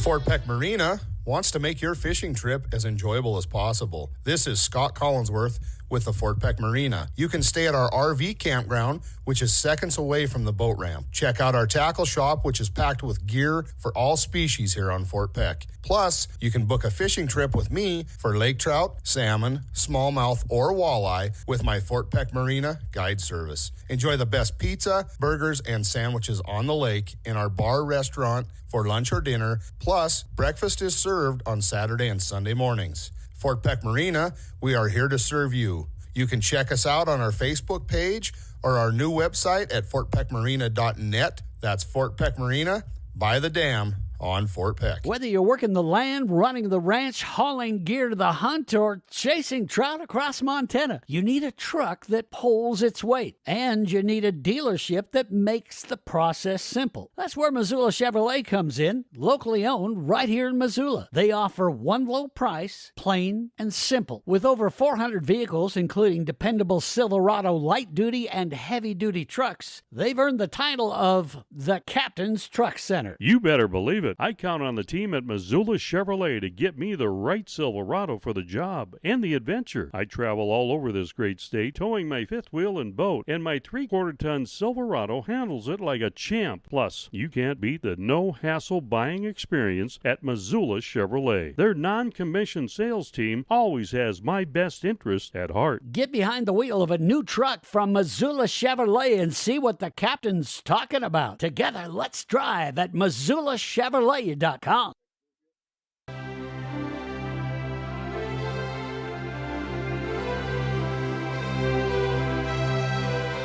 Fort Peck Marina wants to make your fishing trip as enjoyable as possible. This is Scott Collinsworth with the Fort Peck Marina. You can stay at our RV campground, which is seconds away from the boat ramp. Check out our tackle shop, which is packed with gear for all species here on Fort Peck. Plus, you can book a fishing trip with me for lake trout, salmon, smallmouth, or walleye with my Fort Peck Marina guide service. Enjoy the best pizza, burgers, and sandwiches on the lake in our bar restaurant for lunch or dinner. Plus, breakfast is served on Saturday and Sunday mornings. Fort Peck Marina, we are here to serve you. You can check us out on our Facebook page or our new website at fortpeckmarina.net. That's Fort Peck Marina by the dam on Fort Peck. Whether you're working the land, running the ranch, hauling gear to the hunt, or chasing trout across Montana, you need a truck that pulls its weight. And you need a dealership that makes the process simple. That's where Missoula Chevrolet comes in, locally owned right here in Missoula. They offer one low price, plain and simple. With over 400 vehicles, including dependable Silverado light-duty and heavy-duty trucks, they've earned the title of the Captain's Truck Center. You better believe it. I count on the team at Missoula Chevrolet to get me the right Silverado for the job and the adventure. I travel all over this great state, towing my fifth wheel and boat, and my 3/4-ton Silverado handles it like a champ. Plus, you can't beat the no-hassle buying experience at Missoula Chevrolet. Their non-commissioned sales team always has my best interest at heart. Get behind the wheel of a new truck from Missoula Chevrolet and see what the captain's talking about. Together, let's drive at MissoulaChevrolet.com.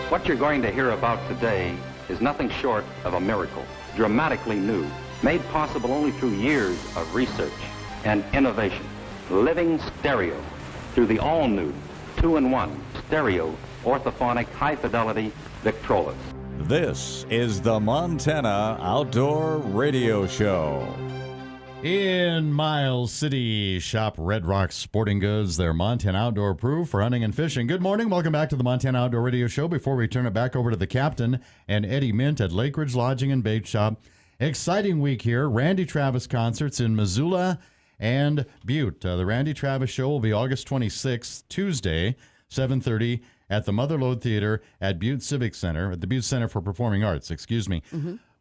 What you're going to hear about today is nothing short of a miracle, dramatically new, made possible only through years of research and innovation. Living stereo through the all-new 2-in-1 stereo orthophonic high-fidelity Victrolas. This is the Montana Outdoor Radio Show. In Miles City, shop Red Rock Sporting Goods. They're Montana Outdoor approved for hunting and fishing. Good morning. Welcome back to the Montana Outdoor Radio Show. Before we turn it back over to the captain and Eddie Mint at Lake Ridge Lodging and Bait Shop. Exciting week here. Randy Travis concerts in Missoula and Butte. The Randy Travis Show will be August 26th, Tuesday, 7:30 at the Motherlode Theater at Butte Civic Center, at the Butte Center for Performing Arts,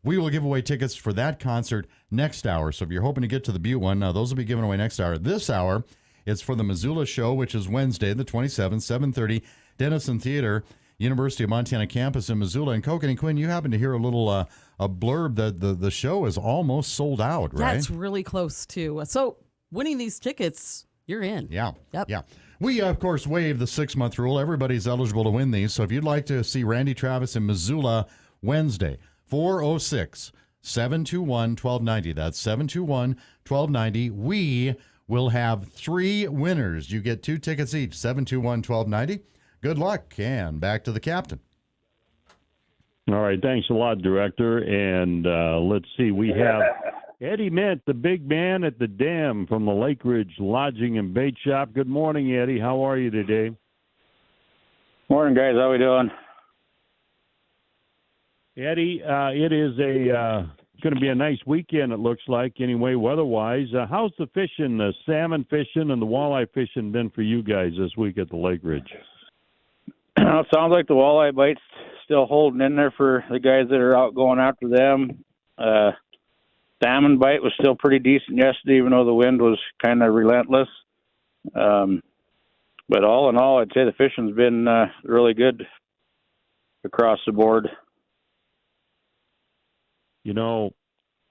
We will give away tickets for that concert next hour. So if you're hoping to get to the Butte one, those will be given away next hour. This hour, it's for the Missoula Show, which is Wednesday, the 27th, 7:30, Denison Theater, University of Montana campus in Missoula. And Koken and Quinn, you happen to hear a little a blurb that the show is almost sold out, right? That's really close, too. So winning these tickets, you're in. Yeah. Yep. Yeah. We, of course, waive the 6-month rule. Everybody's eligible to win these. So if you'd like to see Randy Travis in Missoula Wednesday, 406-721-1290. That's 721-1290. We will have 3 winners. You get 2 tickets each, 721-1290. Good luck, and back to the captain. All right, thanks a lot, Director. And let's see, we have Eddie Mint, the big man at the dam from the Lake Ridge Lodging and Bait Shop. Good morning, Eddie. How are you today? Morning, guys. How we doing? Eddie, it is going to be a nice weekend, it looks like, anyway, weather-wise. How's the fishing, the salmon fishing and the walleye fishing been for you guys this week at the Lake Ridge? It sounds like the walleye bite's still holding in there for the guys that are out going after them. Salmon bite was still pretty decent yesterday, even though the wind was kind of relentless. But all in all, I'd say the fishing's been really good across the board. You know,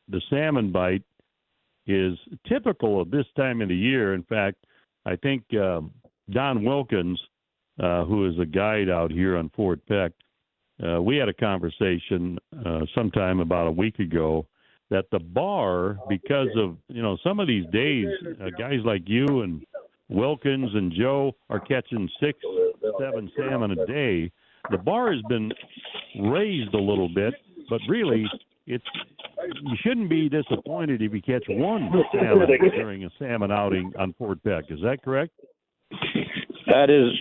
the salmon bite is typical of this time of the year. In fact, I think Don Wilkins, who is a guide out here on Fort Peck, we had a conversation sometime about a week ago that the bar, because of, some of these days, guys like you and Wilkins and Joe are catching 6, 7 salmon a day. The bar has been raised a little bit, but really, you shouldn't be disappointed if you catch 1 salmon during a salmon outing on Fort Peck. Is that correct? That is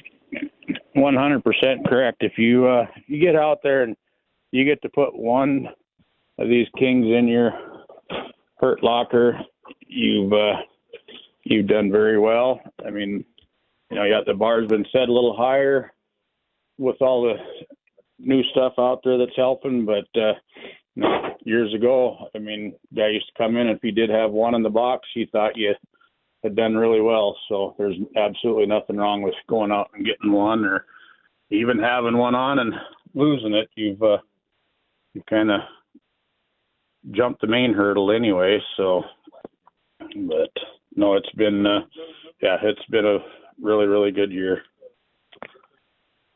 100% correct. If you get out there and you get to put 1 of these kings in your hurt locker, you've done very well. I mean, Yeah, the bar's been set a little higher with all the new stuff out there that's helping. But years ago, I mean, guy used to come in, and if he did have one in the box, he thought you had done really well. So there's absolutely nothing wrong with going out and getting one, or even having one on and losing it. You've kind of jumped the main hurdle anyway. So, but no, it's been a really, really good year.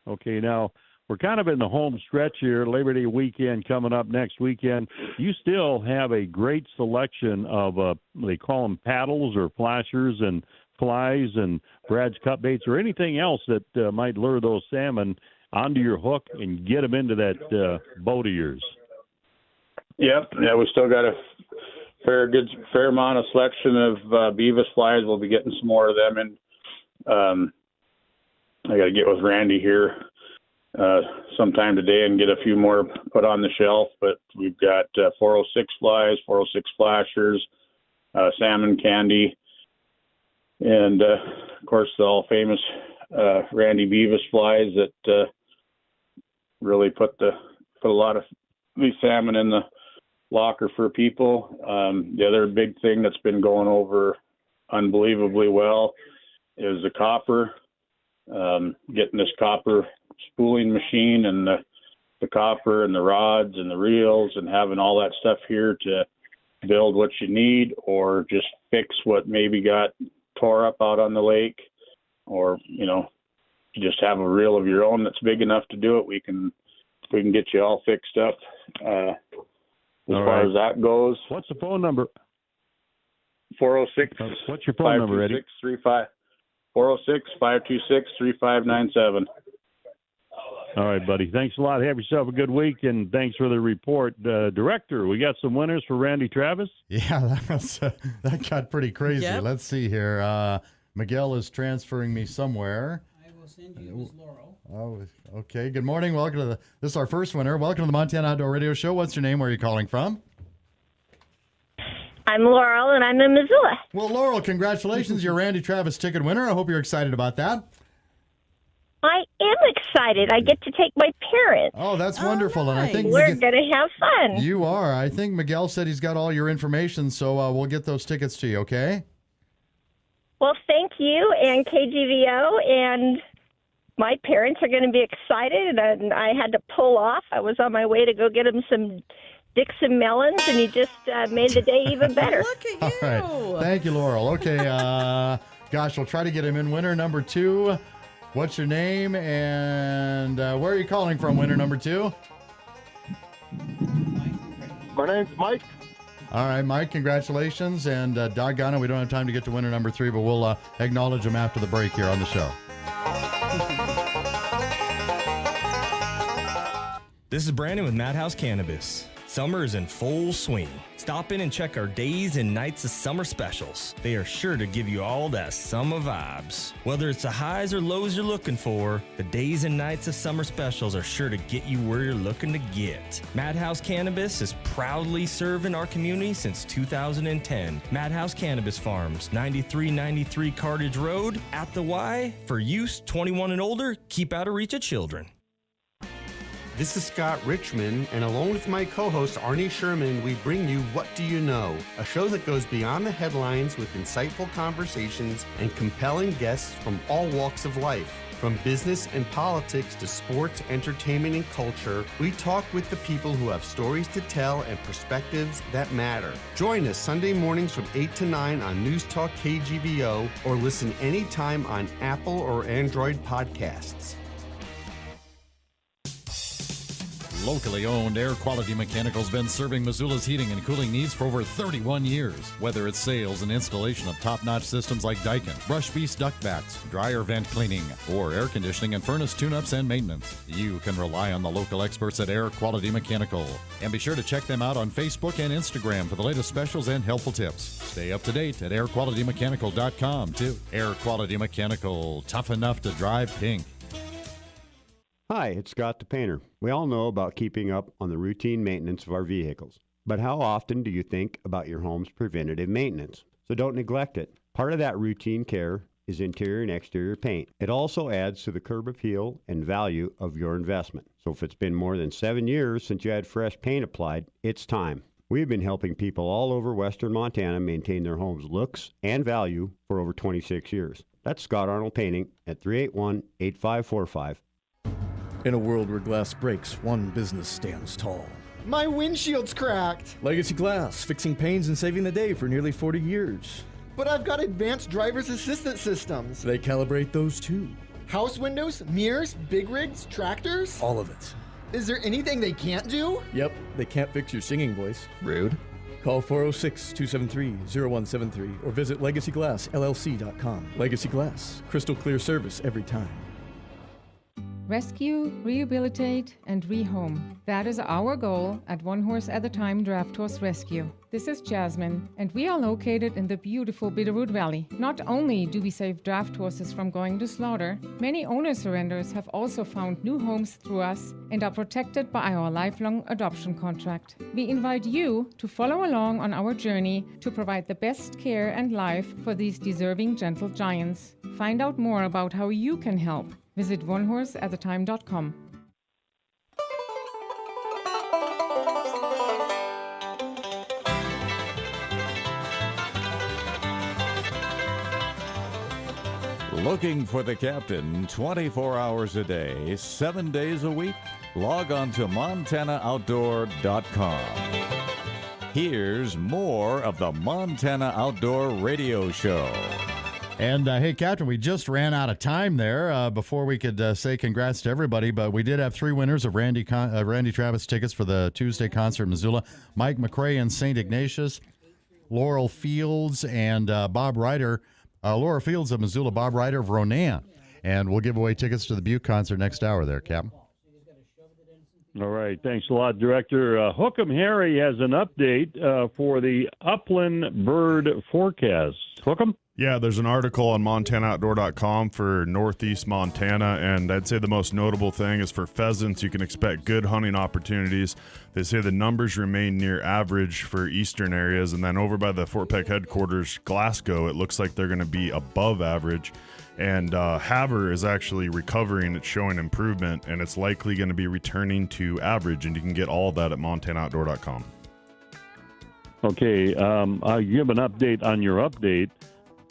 Okay, now we're kind of in the home stretch here. Labor Day weekend coming up next weekend. You still have a great selection of, they call them paddles or flashers and flies and Brad's cut baits or anything else that might lure those salmon onto your hook and get them into that boat of yours. Yep. Yeah, we still got a fair amount of selection of Beavis flies. We'll be getting some more of them in. I got to get with Randy here sometime today and get a few more put on the shelf. But we've got 406 flies, 406 flashers, salmon candy, and of course the all famous Randy Beavis flies that really put a lot of these salmon in the locker for people. The other big thing that's been going over unbelievably well is the copper. Getting this copper spooling machine and the copper and the rods and the reels and having all that stuff here to build what you need or just fix what maybe got tore up out on the lake, or you just have a reel of your own that's big enough to do it. We can get you all fixed up. As far as that goes. What's the phone number? 406. What's your phone number, Eddie? 406-526-3597. All right, buddy. Thanks a lot. Have yourself a good week, and thanks for the report. Director, we got some winners for Randy Travis? Yeah, that got pretty crazy. Yep. Let's see here. Miguel is transferring me somewhere. I will send you Ms. Laurel. Oh, okay. Good morning. Welcome to this is our first winner. Welcome to the Montana Outdoor Radio Show. What's your name? Where are you calling from? I'm Laurel, and I'm in Missoula. Well, Laurel, congratulations. You're Randy Travis ticket winner. I hope you're excited about that. I am excited. I get to take my parents. Oh, that's wonderful. Nice. And I think we're going to have fun. You are. I think Miguel said he's got all your information, so we'll get those tickets to you, okay? Well, thank you and KGVO, and my parents are going to be excited, and I had to pull off. I was on my way to go get them some Dixon melons, and you just made the day even better. Look at you. All right. Thank you, Laurel. Okay, gosh, we'll try to get him in winner number 2. What's your name, and where are you calling from, winner number 2? My name's Mike. All right, Mike, congratulations, and doggone it, we don't have time to get to winner number 3, but we'll acknowledge him after the break here on the show. This is Brandon with Madhouse Cannabis. Summer is in full swing. Stop in and check our days and nights of summer specials. They are sure to give you all that summer vibes. Whether it's the highs or lows you're looking for, the days and nights of summer specials are sure to get you where you're looking to get. Madhouse Cannabis is proudly serving our community since 2010. Madhouse Cannabis Farms, 9393 Cartage Road, at the Y. For use 21 and older, keep out of reach of children. This is Scott Richmond, and along with my co-host Arnie Sherman, we bring you What Do You Know? A show that goes beyond the headlines with insightful conversations and compelling guests from all walks of life. From business and politics to sports, entertainment, and culture, we talk with the people who have stories to tell and perspectives that matter. Join us Sunday mornings from 8 to 9 on News Talk KGVO, or listen anytime on Apple or Android podcasts. Locally owned Air Quality Mechanical's been serving Missoula's heating and cooling needs for over 31 years. Whether it's sales and installation of top-notch systems like Daikin, brush beast ductbacks, dryer vent cleaning, or air conditioning and furnace tune-ups and maintenance, you can rely on the local experts at Air Quality Mechanical. And be sure to check them out on Facebook and Instagram for the latest specials and helpful tips. Stay up to date at airqualitymechanical.com, too. Air Quality Mechanical, tough enough to drive pink. Hi, it's Scott the Painter. We all know about keeping up on the routine maintenance of our vehicles. But how often do you think about your home's preventative maintenance? So don't neglect it. Part of that routine care is interior and exterior paint. It also adds to the curb appeal and value of your investment. So if it's been more than 7 years since you had fresh paint applied, it's time. We've been helping people all over western Montana maintain their homes' looks and value for over 26 years. That's Scott Arnold Painting at 381-8545. In a world where glass breaks, one business stands tall. My windshield's cracked. Legacy Glass, fixing panes and saving the day for nearly 40 years. But I've got advanced driver's assistance systems. They calibrate those too. House windows, mirrors, big rigs, tractors? All of it. Is there anything they can't do? Yep, they can't fix your singing voice. Rude. Call 406-273-0173 or visit LegacyGlassLLC.com. Legacy Glass, crystal clear service every time. Rescue, rehabilitate, and rehome. That is our goal at One Horse at a Time Draft Horse Rescue. This is Jasmine, and we are located in the beautiful Bitterroot Valley. Not only do we save draft horses from going to slaughter, many owner surrenders have also found new homes through us and are protected by our lifelong adoption contract. We invite you to follow along on our journey to provide the best care and life for these deserving gentle giants. Find out more about how you can help. Visit onehorseatatime.com. Looking for the captain 24 hours a day, 7 days a week? Log on to MontanaOutdoor.com. Here's more of the Montana Outdoor Radio Show. And, hey, Captain, we just ran out of time there before we could say congrats to everybody, but we did have 3 winners of Randy Travis tickets for the Tuesday concert in Missoula. Mike McRae in St. Ignatius, Laurel Fields, and Bob Ryder. Laura Fields of Missoula, Bob Ryder of Ronan. And we'll give away tickets to the Butte concert next hour there, Captain. All right. Thanks a lot, Director. Hookham Harry has an update for the upland bird forecast. Hookham? Yeah, there's an article on MontanaOutdoor.com for northeast Montana, and I'd say the most notable thing is for pheasants, you can expect good hunting opportunities. They say the numbers remain near average for eastern areas, and then over by the Fort Peck headquarters, Glasgow, it looks like they're going to be above average. And Havre is actually recovering. It's showing improvement, and it's likely going to be returning to average, and you can get all of that at MontanaOutdoor.com. Okay, I'll give an update on your update.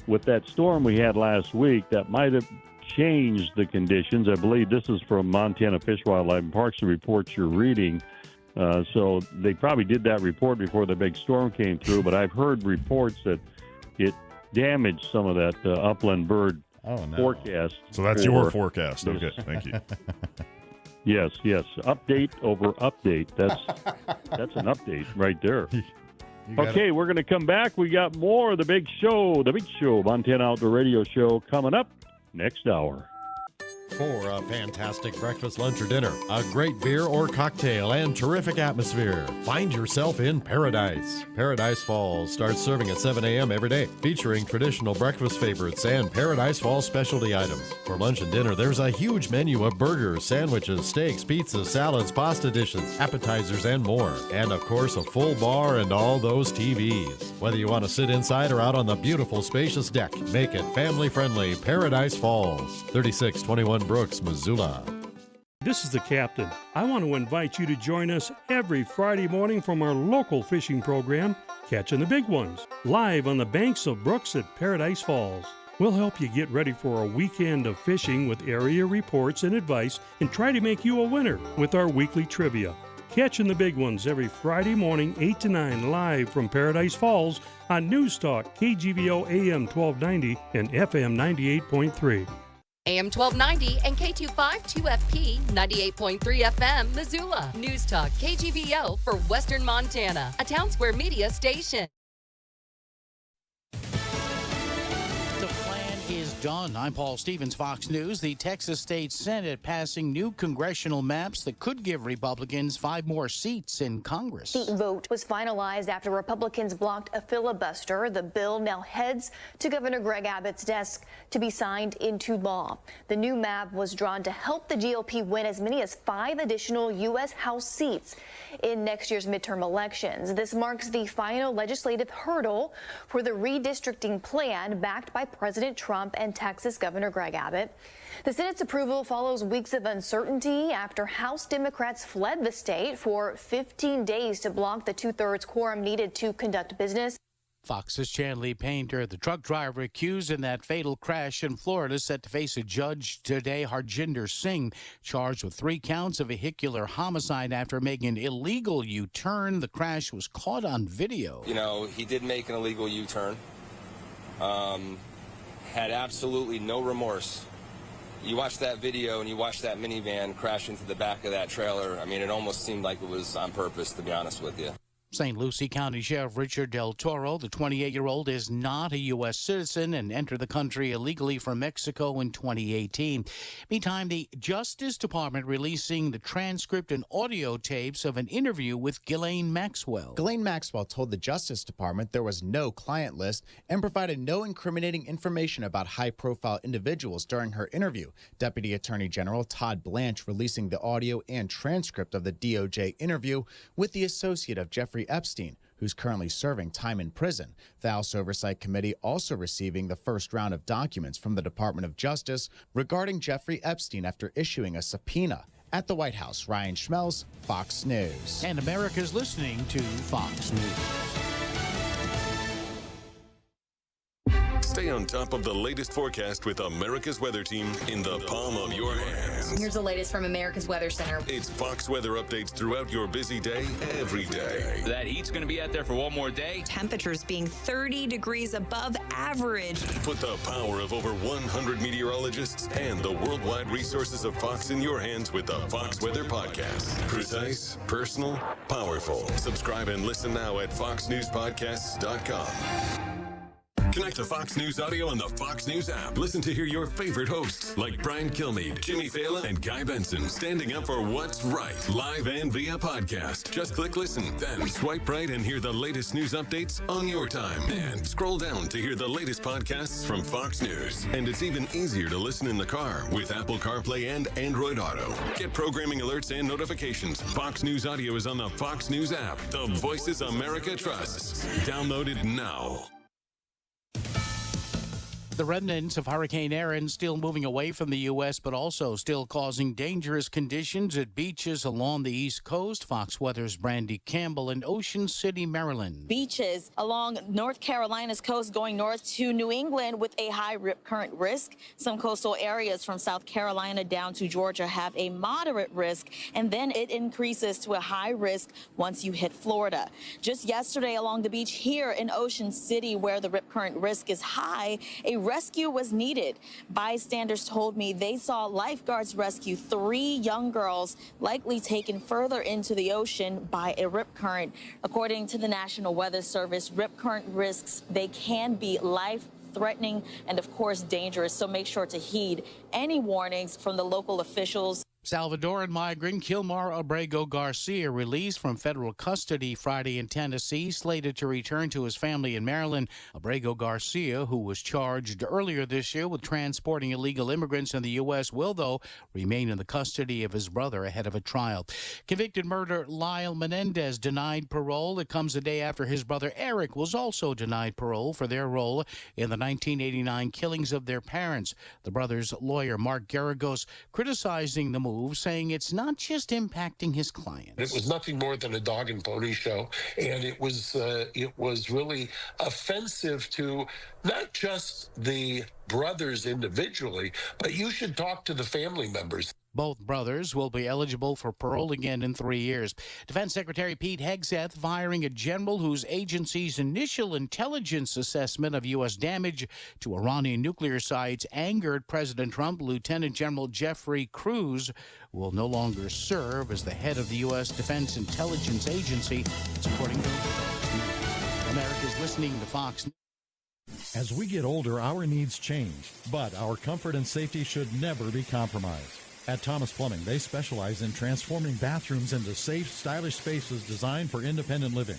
With that storm we had last week, that might have changed the conditions. I believe this is from Montana Fish, Wildlife, and Parks, the reports you're reading. So they probably did that report before the big storm came through, but I've heard reports that it damaged some of that upland bird forecast. So that's your forecast. Okay, thank you. Yes. Update over update. That's an update right there. Okay, we're going to come back. We got more of the big show, Montana Outdoor Radio Show, coming up next hour. For a fantastic breakfast, lunch, or dinner, a great beer or cocktail, and terrific atmosphere, find yourself in Paradise. Paradise Falls starts serving at 7 a.m. every day, featuring traditional breakfast favorites and Paradise Falls specialty items. For lunch and dinner, there's a huge menu of burgers, sandwiches, steaks, pizzas, salads, pasta dishes, appetizers, and more. And, of course, a full bar and all those TVs. Whether you want to sit inside or out on the beautiful, spacious deck, make it family-friendly. Paradise Falls, 3621 Brooks, Missoula. This is the captain. I want to invite you to join us every Friday morning from our local fishing program, Catching the Big Ones, live on the banks of Brooks at Paradise Falls. We'll help you get ready for a weekend of fishing with area reports and advice and try to make you a winner with our weekly trivia. Catching the Big Ones every Friday morning, 8 to 9, live from Paradise Falls on News Talk, KGVO AM 1290 and FM 98.3. AM 1290 and K252FP 98.3 FM, Missoula. News Talk KGVO for Western Montana, a Town Square Media station. The plan is done. I'm Paul Stevens, Fox News. The Texas State Senate passing new congressional maps that could give Republicans 5 more seats in Congress. The vote was finalized after Republicans blocked a filibuster. The bill now heads to Governor Greg Abbott's desk to be signed into law. The new map was drawn to help the GOP win as many as 5 additional U.S. House seats in next year's midterm elections. This marks the final legislative hurdle for the redistricting plan backed by President Trump and and Texas Governor Greg Abbott. The Senate's approval follows weeks of uncertainty after House Democrats fled the state for 15 days to block the 2/3 quorum needed to conduct business. Fox's Chanley Painter, the truck driver accused in that fatal crash in Florida, set to face a judge today. Harjinder Singh, charged with 3 counts of vehicular homicide after making an illegal U-turn. The crash was caught on video. You know, he did make an illegal U-turn. Had absolutely no remorse. You watch that video and you watch that minivan crash into the back of that trailer. I mean, it almost seemed like it was on purpose, to be honest with you. St. Lucie County Sheriff Richard Del Toro, the 28-year-old, is not a U.S. citizen and entered the country illegally from Mexico in 2018. Meantime, the Justice Department releasing the transcript and audio tapes of an interview with Ghislaine Maxwell. Ghislaine Maxwell told the Justice Department there was no client list and provided no incriminating information about high-profile individuals during her interview. Deputy Attorney General Todd Blanche releasing the audio and transcript of the DOJ interview with the associate of Jeffrey Epstein, who's currently serving time in prison. The House Oversight Committee also receiving the first round of documents from the Department of Justice regarding Jeffrey Epstein after issuing a subpoena. At the White House, Ryan Schmelz, Fox News. And America's listening to Fox News. Stay on top of the latest forecast with America's Weather Team in the palm of your hands. Here's the latest from America's Weather Center. It's Fox weather updates throughout your busy day, every day. That heat's going to be out there for one more day. Temperatures being 30 degrees above average. Put the power of over 100 meteorologists and the worldwide resources of Fox in your hands with the Fox Weather Podcast. Precise, personal, powerful. Subscribe and listen now at foxnewspodcasts.com. Connect to Fox News Audio on the Fox News app. Listen to hear your favorite hosts like Brian Kilmeade, Jimmy Fallon, and Guy Benson standing up for what's right, live and via podcast. Just click listen, then swipe right and hear the latest news updates on your time. And scroll down to hear the latest podcasts from Fox News. And it's even easier to listen in the car with Apple CarPlay and Android Auto. Get programming alerts and notifications. Fox News Audio is on the Fox News app. The voices America trusts. Download it now. The remnants of Hurricane Erin still moving away from the U.S., but also still causing dangerous conditions at beaches along the East Coast. Fox Weather's Brandy Campbell in Ocean City, Maryland. Beaches along North Carolina's coast going north to New England with a high rip current risk. Some coastal areas from South Carolina down to Georgia have a moderate risk, and then it increases to a high risk once you hit Florida. Just yesterday along the beach here in Ocean City, where the rip current risk is high, a rescue was needed. Bystanders told me they saw lifeguards rescue 3 young girls, likely taken further into the ocean by a rip current. According to the National Weather Service, rip current risks, they can be life-threatening and, of course, dangerous. So make sure to heed any warnings from the local officials. Salvadoran migrant Kilmar Abrego Garcia released from federal custody Friday in Tennessee, slated to return to his family in Maryland. Abrego Garcia, who was charged earlier this year with transporting illegal immigrants in the U.S., will, though, remain in the custody of his brother ahead of a trial. Convicted murderer Lyle Menendez denied parole. It comes a day after his brother Eric was also denied parole for their role in the 1989 killings of their parents. The brothers' lawyer, Mark Garagos, criticizing the move, saying it's not just impacting his clients. It was nothing more than a dog and pony show, and it was really offensive to not just the brothers individually, but you should talk to the family members. Both brothers will be eligible for parole again in 3 years. Defense Secretary Pete Hegseth firing a general whose agency's initial intelligence assessment of U.S. damage to Iranian nuclear sites angered President Trump. Lieutenant General Jeffrey Cruz will no longer serve as the head of the U.S. Defense Intelligence Agency. It's according to America's listening to Fox News. As we get older, our needs change, but our comfort and safety should never be compromised. At Thomas Plumbing, they specialize in transforming bathrooms into safe, stylish spaces designed for independent living.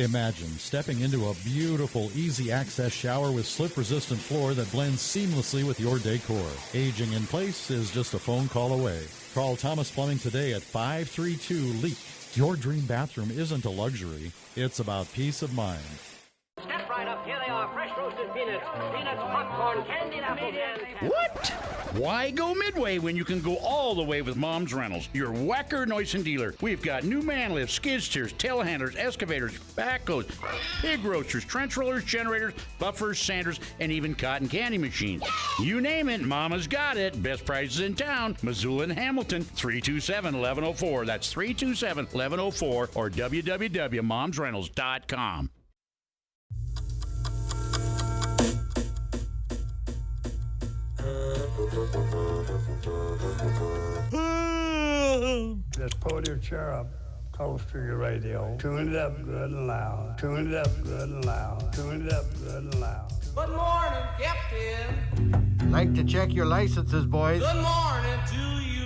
Imagine stepping into a beautiful, easy-access shower with slip-resistant floor that blends seamlessly with your decor. Aging in place is just a phone call away. Call Thomas Plumbing today at 532-LEAK. Your dream bathroom isn't a luxury. It's about peace of mind. Step right up. Here they are. fresh roasted peanuts, popcorn, candied apples, and... What? Why go Midway when you can go all the way with Mom's Rentals, your Wacker Noisen dealer? We've got new man lifts, skid steers, telehandlers, excavators, backhoes, pig roasters, trench rollers, generators, buffers, sanders, and even cotton candy machines. You name it, Mama's got it. Best prices in town. Missoula and Hamilton, 327-1104. That's 327-1104 or www.momsrentals.com. Just pull your chair up close to your radio. Tune it up good and loud. Tune it up good and loud. Tune it up good and loud. Good morning, Captain. Like to check your licenses, boys. Good morning to you.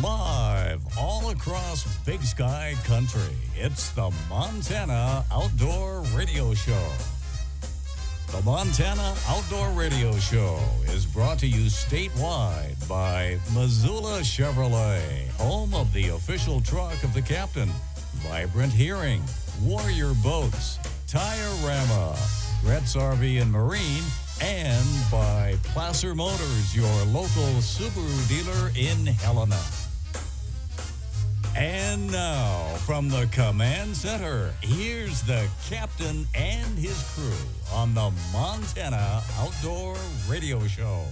Live all across Big Sky Country, it's the Montana Outdoor Radio Show. The Montana Outdoor Radio Show is brought to you statewide by Missoula Chevrolet, home of the official truck of the captain, Vibrant Hearing, Warrior Boats, Tire-Rama, Gretz RV and Marine, and by Placer Motors, your local Subaru dealer in Helena. And now, from the command center, here's the captain and his crew on the Montana Outdoor Radio Show.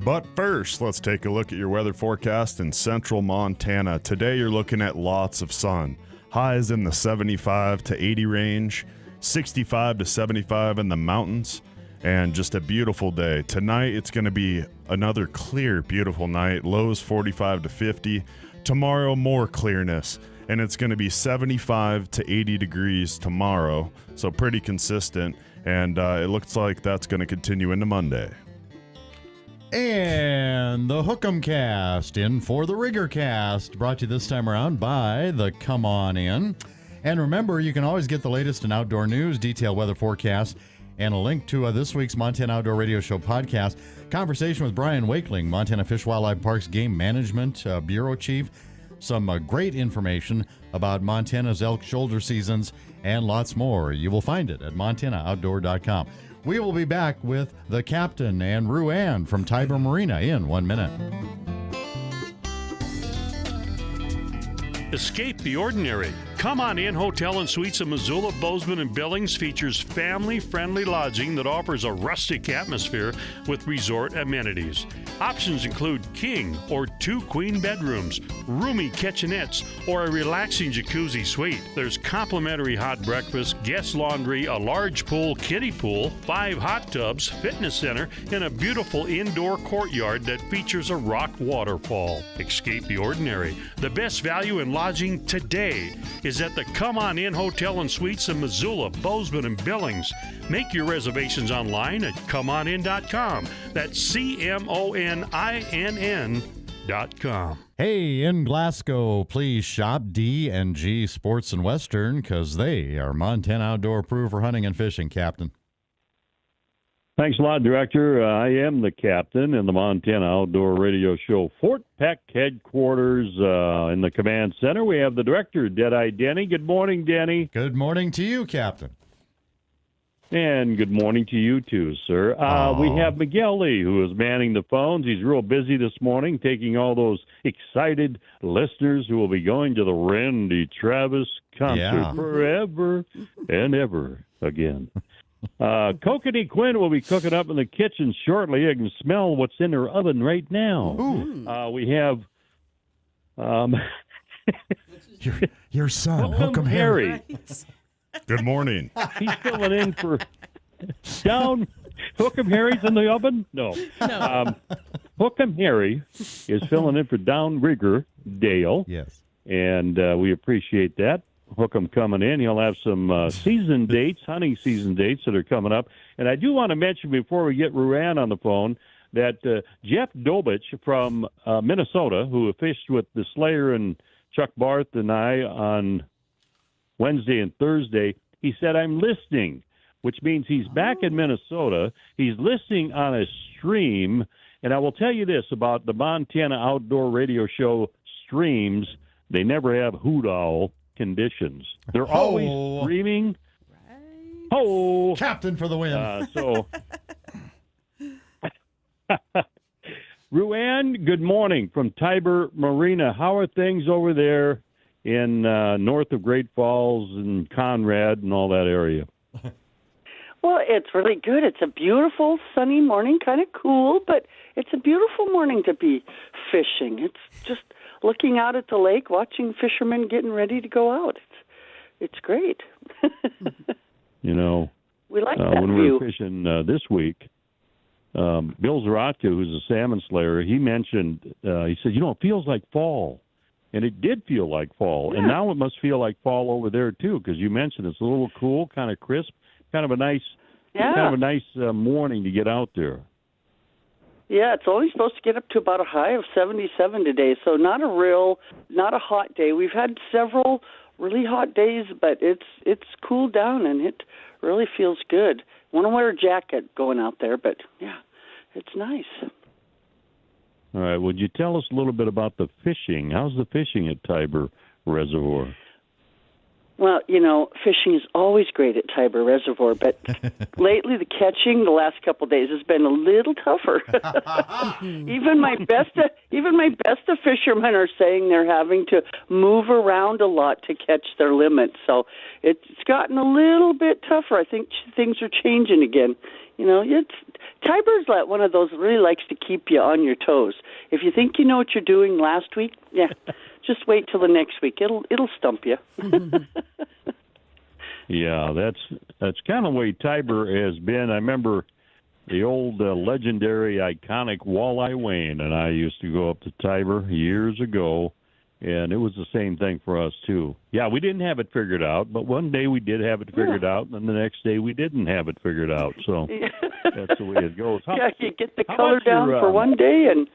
But first, let's take a look at your weather forecast in central Montana. Today, you're looking at lots of sun. Highs in the 75 to 80 range, 65 to 75 in the mountains, and just a beautiful day. Tonight, it's going to be another clear, beautiful night. Lows 45 to 50. Tomorrow, more clearness, and it's going to be 75 to 80 degrees tomorrow, so pretty consistent, and it looks like that's going to continue into Monday. And the Hook'em Cast in for the Rigger Cast, brought to you this time around by the Come On In. And remember, you can always get the latest in outdoor news, detailed weather forecasts, and a link to this week's Montana Outdoor Radio Show podcast. Conversation with Brian Wakeling, Montana Fish, Wildlife Parks Game Management Bureau Chief. Some great information about Montana's elk shoulder seasons and lots more. You will find it at montanooutdoor.com. We will be back with the captain and Ruann from Tiber Marina in 1 minute. Escape the ordinary. Come On In Hotel and Suites in Missoula, Bozeman, and Billings features family-friendly lodging that offers a rustic atmosphere with resort amenities. Options include king or 2 queen bedrooms, roomy kitchenettes, or a relaxing jacuzzi suite. There's complimentary hot breakfast, guest laundry, a large pool, kiddie pool, 5 hot tubs, fitness center, and a beautiful indoor courtyard that features a rock waterfall. Escape the ordinary. The best value in lodging today is at the Come On In Hotel and Suites in Missoula, Bozeman, and Billings. Make your reservations online at comeonin.com. That's CMONINN.com. Hey, in Glasgow, please shop D&G Sports and Western, because they are Montana Outdoor approved for hunting and fishing, Captain. Thanks a lot, Director. I am the captain in the Montana Outdoor Radio Show Fort Peck headquarters in the command center. We have the director, Deadeye Denny. Good morning, Denny. Good morning to you, Captain. And good morning to you, too, sir. We have Miguel Lee, who is manning the phones. He's real busy this morning, taking all those excited listeners who will be going to the Randy Travis concert forever and ever again. Kokanee Quinn will be cooking up in the kitchen shortly. You can smell what's in her oven right now. We have your son, Hook'em Harry. Good morning. He's filling in for down. Hook'em Harry's in the oven? No. Hook'em Harry is filling in for downrigger Dale. Yes. And we appreciate that. Hook'em coming in. He'll have some season dates, hunting season dates that are coming up. And I do want to mention before we get Ruann on the phone that Jeff Dobich from Minnesota, who fished with the Slayer and Chuck Barth and I on Wednesday and Thursday, he said, I'm listening, which means he's back in Minnesota. He's listening on a stream. And I will tell you this about the Montana Outdoor Radio Show streams. They never have hoot-owl conditions. They're always screaming. Ho! Captain for the win. Ruann, good morning from Tiber Marina. How are things over there in north of Great Falls and Conrad and all that area? Well, it's really good. It's a beautiful sunny morning, kind of cool, but it's a beautiful morning to be fishing. It's just looking out at the lake, watching fishermen getting ready to go out. It's great. You know, we like that when view. we were fishing this week, Bill Zaratka, who's a salmon slayer, he mentioned, he said, it feels like fall. And it did feel like fall. Yeah. And now it must feel like fall over there, too, because you mentioned it's a little cool, kind of crisp, kind of a nice morning to get out there. Yeah, it's only supposed to get up to about a high of 77 today, so not a hot day. We've had several really hot days, but it's cooled down and it really feels good. Want to wear a jacket going out there, but yeah, it's nice. All right, would you tell us a little bit about the fishing? How's the fishing at Tiber Reservoir? Well, fishing is always great at Tiber Reservoir, but lately the catching the last couple of days has been a little tougher. Even my best of fishermen are saying they're having to move around a lot to catch their limits. So it's gotten a little bit tougher. I think things are changing again. Tiber's like one of those that really likes to keep you on your toes. If you think you know what you're doing last week, just wait till the next week. It'll stump you. Yeah, that's kind of the way Tiber has been. I remember the old legendary, iconic Walleye Wayne and I used to go up to Tiber years ago, and it was the same thing for us, too. Yeah, we didn't have it figured out, but one day we did have it figured out, and then the next day we didn't have it figured out. So that's the way it goes. You get the color down for one day, and...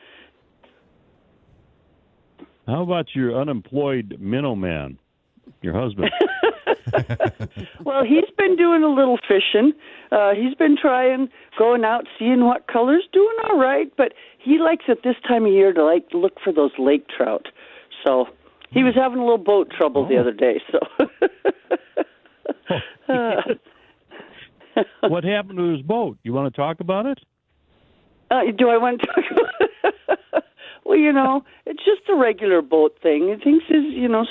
How about your unemployed minnow man, your husband? Well, he's been doing a little fishing. He's been going out, seeing what colors, doing all right, but he likes at this time of year to look for those lake trout. So he was having a little boat trouble the other day. So what happened to his boat? You want to talk about it? Do I want to talk about it? Well, it's just a regular boat thing. He thinks his,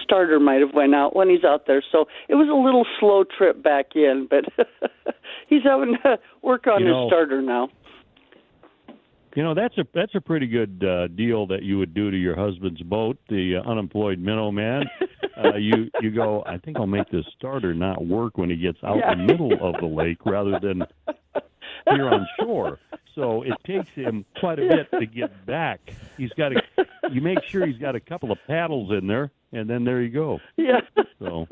starter might have went out when he's out there. So it was a little slow trip back in, but he's having to work on his starter now. That's a pretty good deal that you would do to your husband's boat, the unemployed minnow man. You go, I think I'll make this starter not work when he gets out in the middle of the lake rather than here on shore. So it takes him quite a bit to get back. You make sure he's got a couple of paddles in there, and then there you go. Yeah. So.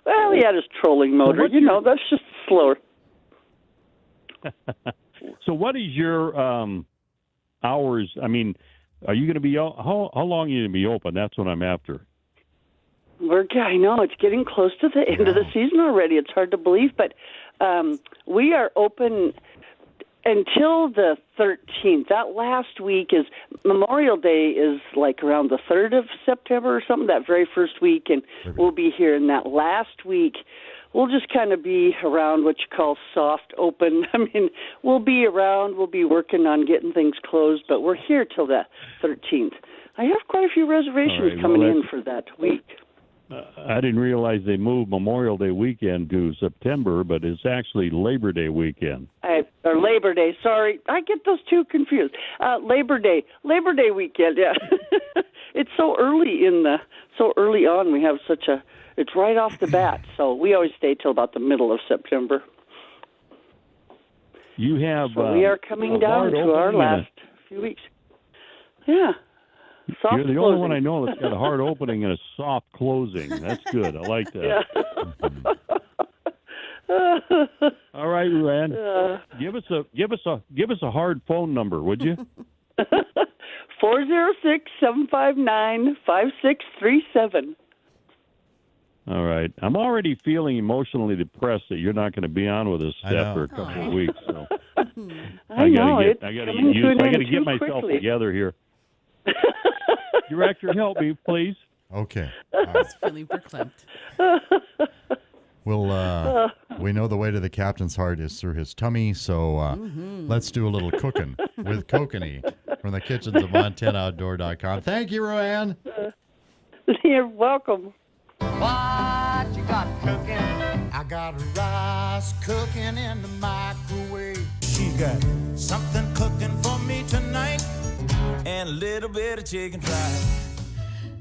Well, he had his trolling motor. That's just slower. So what is your hours? I mean, are you going to be how long are you going to be open? That's what I'm after. I know it's getting close to the end of the season already. It's hard to believe, but we are open until the 13th. That last week is Memorial Day is like around the 3rd of September or something, that very first week, and we'll be here in that last week. We'll just kind of be around what you call soft open. I mean, we'll be around, we'll be working on getting things closed, but we're here till the 13th. I have quite a few reservations coming in for that week. I didn't realize they moved Memorial Day weekend to September, but it's actually Labor Day weekend. Or Labor Day, sorry. I get those two confused. Labor Day weekend, yeah. It's so early on. We have it's right off the bat, so we always stay till about the middle of September. You have. So we are coming down to our last few weeks. Yeah. Soft You're the closing. only one I know that's got a hard opening and a soft closing. That's good. I like that. Yeah. All right, Luann. Give us a hard phone number, would you? 406-759-5637. All right. I'm already feeling emotionally depressed that you're not going to be on with us after a couple of weeks. So I know. I got to get myself together here. Director, help me, please. Okay. He's feeling verklempt. Well, we know the way to the captain's heart is through his tummy, so let's do a little cooking with Kokanee from the kitchens of MontanaOutdoor.com. Thank you, Roanne. You're welcome. What you got cooking? I got rice cooking in the microwave. She got something cooking for me tonight, and a little bit of chicken fried.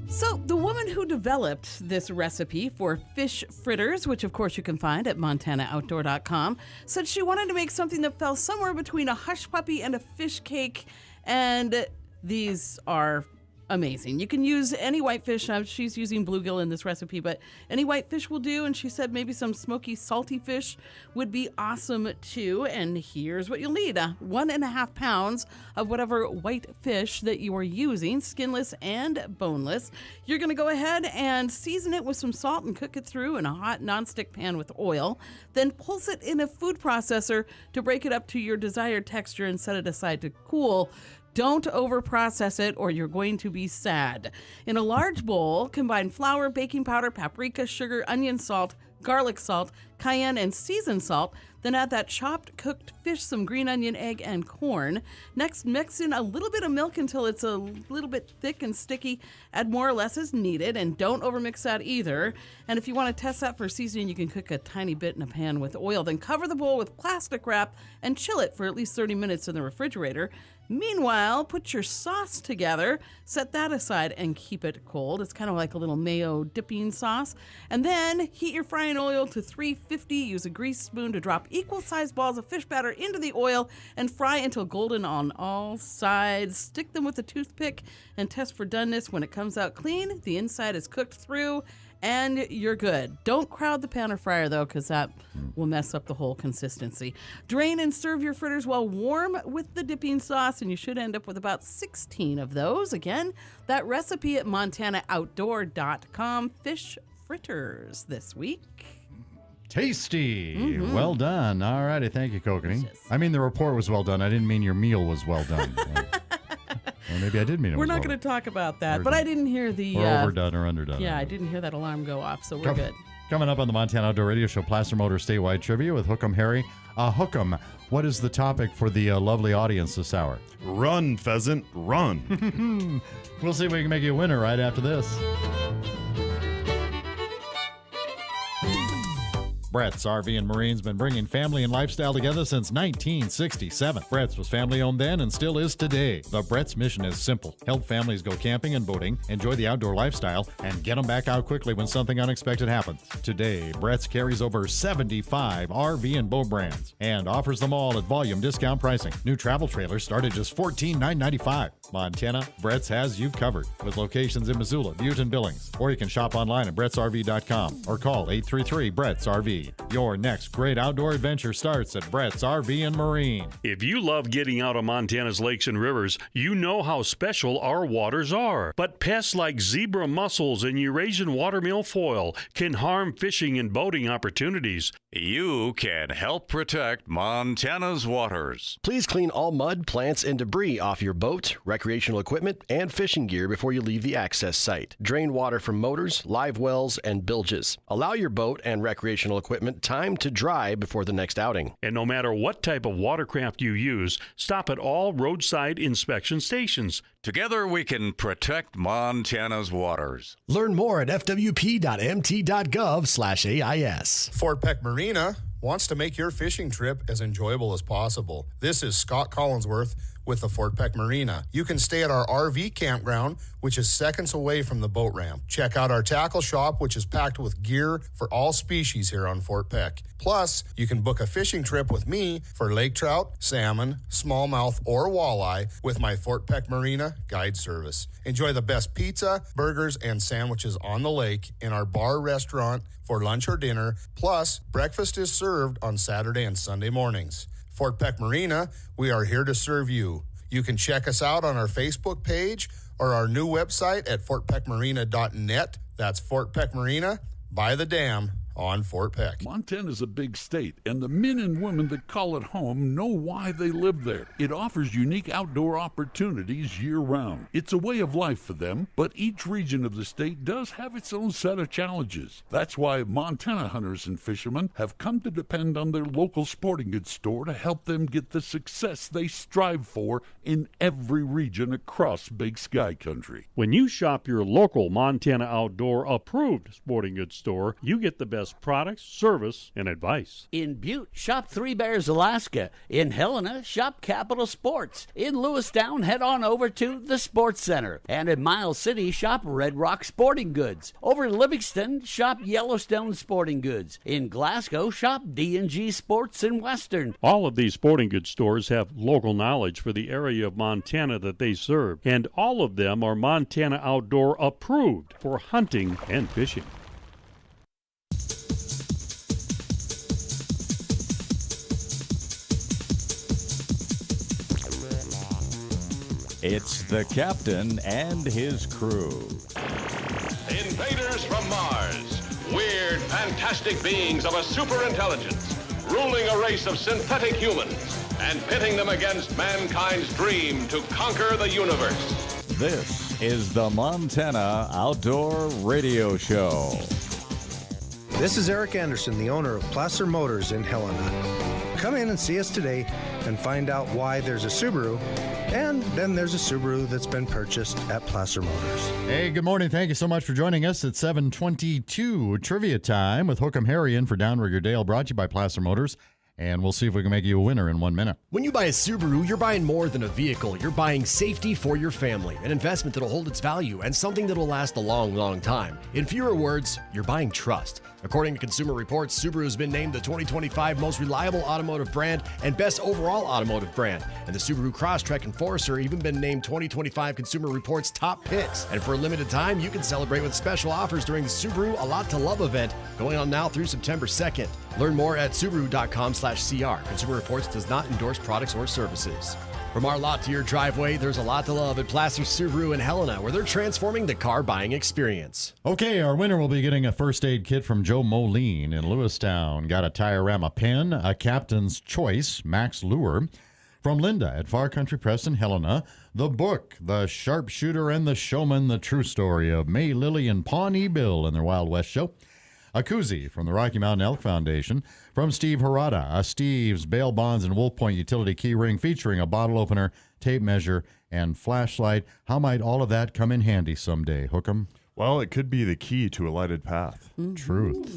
So the woman who developed this recipe for fish fritters, which of course you can find at MontanaOutdoor.com, said she wanted to make something that fell somewhere between a hush puppy and a fish cake, and these are amazing. You can use any whitefish. She's using bluegill in this recipe, but any whitefish will do. And she said maybe some smoky, salty fish would be awesome too. And here's what you'll need: 1.5 pounds of whatever white fish that you are using, skinless and boneless. You're going to go ahead and season it with some salt and cook it through in a hot nonstick pan with oil. Then pulse it in a food processor to break it up to your desired texture and set it aside to cool. Don't overprocess it or you're going to be sad. In a large bowl, combine flour, baking powder, paprika, sugar, onion salt, garlic salt, cayenne, and seasoned salt. Then add that chopped, cooked fish, some green onion, egg, and corn. Next, mix in a little bit of milk until it's a little bit thick and sticky. Add more or less as needed, and don't overmix that either. And if you want to test that for seasoning, you can cook a tiny bit in a pan with oil. Then cover the bowl with plastic wrap and chill it for at least 30 minutes in the refrigerator. Meanwhile, put your sauce together, set that aside, and keep it cold. It's kind of like a little mayo dipping sauce. And then heat your frying oil to 350. Use a grease spoon to drop equal-sized balls of fish batter into the oil and fry until golden on all sides. Stick them with a toothpick and test for doneness. When it comes out clean, the inside is cooked through, and you're good. Don't crowd the pan or fryer, though, because that will mess up the whole consistency. Drain and serve your fritters while warm with the dipping sauce, and you should end up with about 16 of those. Again, that recipe at MontanaOutdoor.com. Fish fritters this week. Tasty. Well done. All righty. Thank you, Kokanee. I mean, the report was well done. I didn't mean your meal was well done. Or maybe I did mean it We're was not well going to talk about that, Or but I didn't hear the... Or overdone or underdone. Yeah, I didn't hear that alarm go off, so we're good. Coming up on the Montana Outdoor Radio Show, Placer Motor Statewide Trivia with Hook'em Harry. Hook'em, what is the topic for the lovely audience this hour? Run, pheasant, run. We'll see if we can make you a winner right after this. Brett's RV and Marine's been bringing family and lifestyle together since 1967. Brett's was family-owned then and still is today. The Brett's mission is simple. Help families go camping and boating, enjoy the outdoor lifestyle, and get them back out quickly when something unexpected happens. Today, Brett's carries over 75 RV and boat brands and offers them all at volume discount pricing. New travel trailers start at just $14,995. Montana, Brett's has you covered with locations in Missoula, Butte, and Billings. Or you can shop online at brettsrv.com or call 833-BRETTS-RV. Your next great outdoor adventure starts at Brett's RV and Marine. If you love getting out on Montana's lakes and rivers, you know how special our waters are. But pests like zebra mussels and Eurasian watermill foil can harm fishing and boating opportunities. You can help protect Montana's waters. Please clean all mud, plants, and debris off your boat, recreational equipment, and fishing gear before you leave the access site. Drain water from motors, live wells, and bilges. Allow your boat and recreational equipment time to dry before the next outing. And no matter what type of watercraft you use, stop at all roadside inspection stations. Together we can protect Montana's waters. Learn more at fwp.mt.gov/AIS. Fort Peck Marina wants to make your fishing trip as enjoyable as possible. This is Scott Collinsworth with the Fort Peck Marina. You can stay at our RV campground, which is seconds away from the boat ramp. Check out our tackle shop, which is packed with gear for all species here on Fort Peck. Plus, you can book a fishing trip with me for lake trout, salmon, smallmouth, or walleye with my Fort Peck Marina guide service. Enjoy the best pizza, burgers, and sandwiches on the lake in our bar restaurant for lunch or dinner. Plus, breakfast is served on Saturday and Sunday mornings. Fort Peck Marina, we are here to serve you. You can check us out on our Facebook page or our new website at fortpeckmarina.net. That's Fort Peck Marina by the dam on Fort Peck. Montana's a big state, and the men and women that call it home know why they live there. It offers unique outdoor opportunities year-round. It's a way of life for them, but each region of the state does have its own set of challenges. That's why Montana hunters and fishermen have come to depend on their local sporting goods store to help them get the success they strive for in every region across Big Sky Country. When you shop your local Montana Outdoor approved sporting goods store, you get the best products, service, and advice. In Butte, shop Three Bears, Alaska. In Helena, shop Capital Sports. In Lewistown, head on over to the Sports Center. And in Miles City, shop Red Rock Sporting Goods. Over in Livingston, shop Yellowstone Sporting Goods. In Glasgow, shop D&G Sports in Western. All of these sporting goods stores have local knowledge for the area of Montana that they serve, and all of them are Montana Outdoor approved for hunting and fishing. It's the captain and his crew. Invaders from Mars. Weird, fantastic beings of a super intelligence, ruling a race of synthetic humans and pitting them against mankind's dream to conquer the universe. This is the Montana Outdoor Radio Show. This is Eric Anderson, the owner of Placer Motors in Helena. Come in and see us today and find out why there's a Subaru, and then there's a Subaru that's been purchased at Placer Motors. Hey, good morning. Thank you so much for joining us at 7:22 Trivia Time with Hook'em Harry in for Downrigger Dale, brought to you by Placer Motors. And we'll see if we can make you a winner in 1 minute. When you buy a Subaru, you're buying more than a vehicle. You're buying safety for your family, an investment that'll hold its value, and something that'll last a long, long time. In fewer words, you're buying trust. According to Consumer Reports, Subaru has been named the 2025 most reliable automotive brand and best overall automotive brand. And the Subaru Crosstrek and Forester even been named 2025 Consumer Reports top picks. And for a limited time, you can celebrate with special offers during the Subaru A Lot to Love event going on now through September 2nd. Learn more at Subaru.com/CR. Consumer Reports does not endorse products or services. From our lot to your driveway, there's a lot to love at Placer Subaru in Helena, where they're transforming the car buying experience. Okay, our winner will be getting a first aid kit from Joe Moline in Lewistown. Got a Tiorama pen, a Captain's Choice Max Lure. From Linda at Far Country Press in Helena, the book, The Sharpshooter and the Showman, the true story of May Lily and Pawnee Bill in their Wild West show. A koozie from the Rocky Mountain Elk Foundation. From Steve Harada, a Steve's Bail Bonds and Wolf Point utility key ring featuring a bottle opener, tape measure, and flashlight. How might all of that come in handy someday, Hook'em? Well, it could be the key to a lighted path. Truth.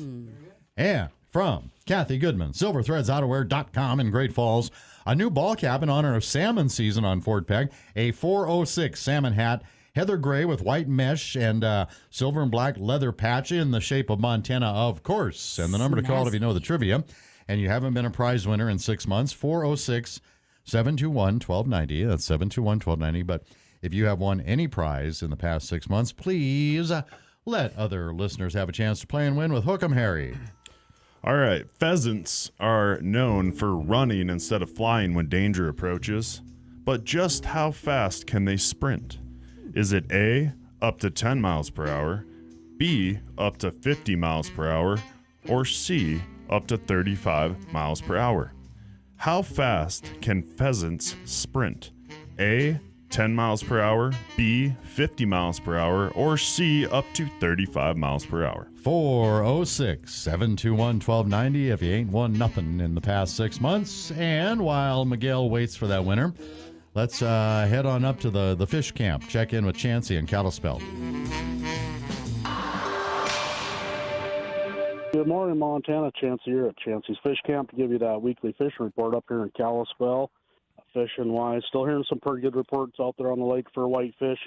And from Kathy Goodman, SilverThreadsOuterwear.com in Great Falls, a new ball cap in honor of salmon season on Fort Peck, a 406 salmon hat, heather gray with white mesh and silver and black leather patch in the shape of Montana, of course. And the number to call if you know the trivia and you haven't been a prize winner in 6 months, 406-721-1290. That's 721-1290. But if you have won any prize in the past 6 months, please let other listeners have a chance to play and win with Hook'em Harry. All right. Pheasants are known for running instead of flying when danger approaches. But just how fast can they sprint? Is it A, up to 10 miles per hour, B, up to 50 miles per hour, or C, up to 35 miles per hour? How fast can pheasants sprint? A, 10 miles per hour, B, 50 miles per hour, or C, up to 35 miles per hour? 406-721-1290 if you ain't won nothing in the past 6 months. And while Miguel waits for that winner, let's head on up to the fish camp. Check in with Chancey and Kalispell. Good morning, Montana. Chancey here at Chancey's Fish Camp to give you that weekly fishing report up here in Kalispell. Fishing-wise, still hearing some pretty good reports out there on the lake for whitefish.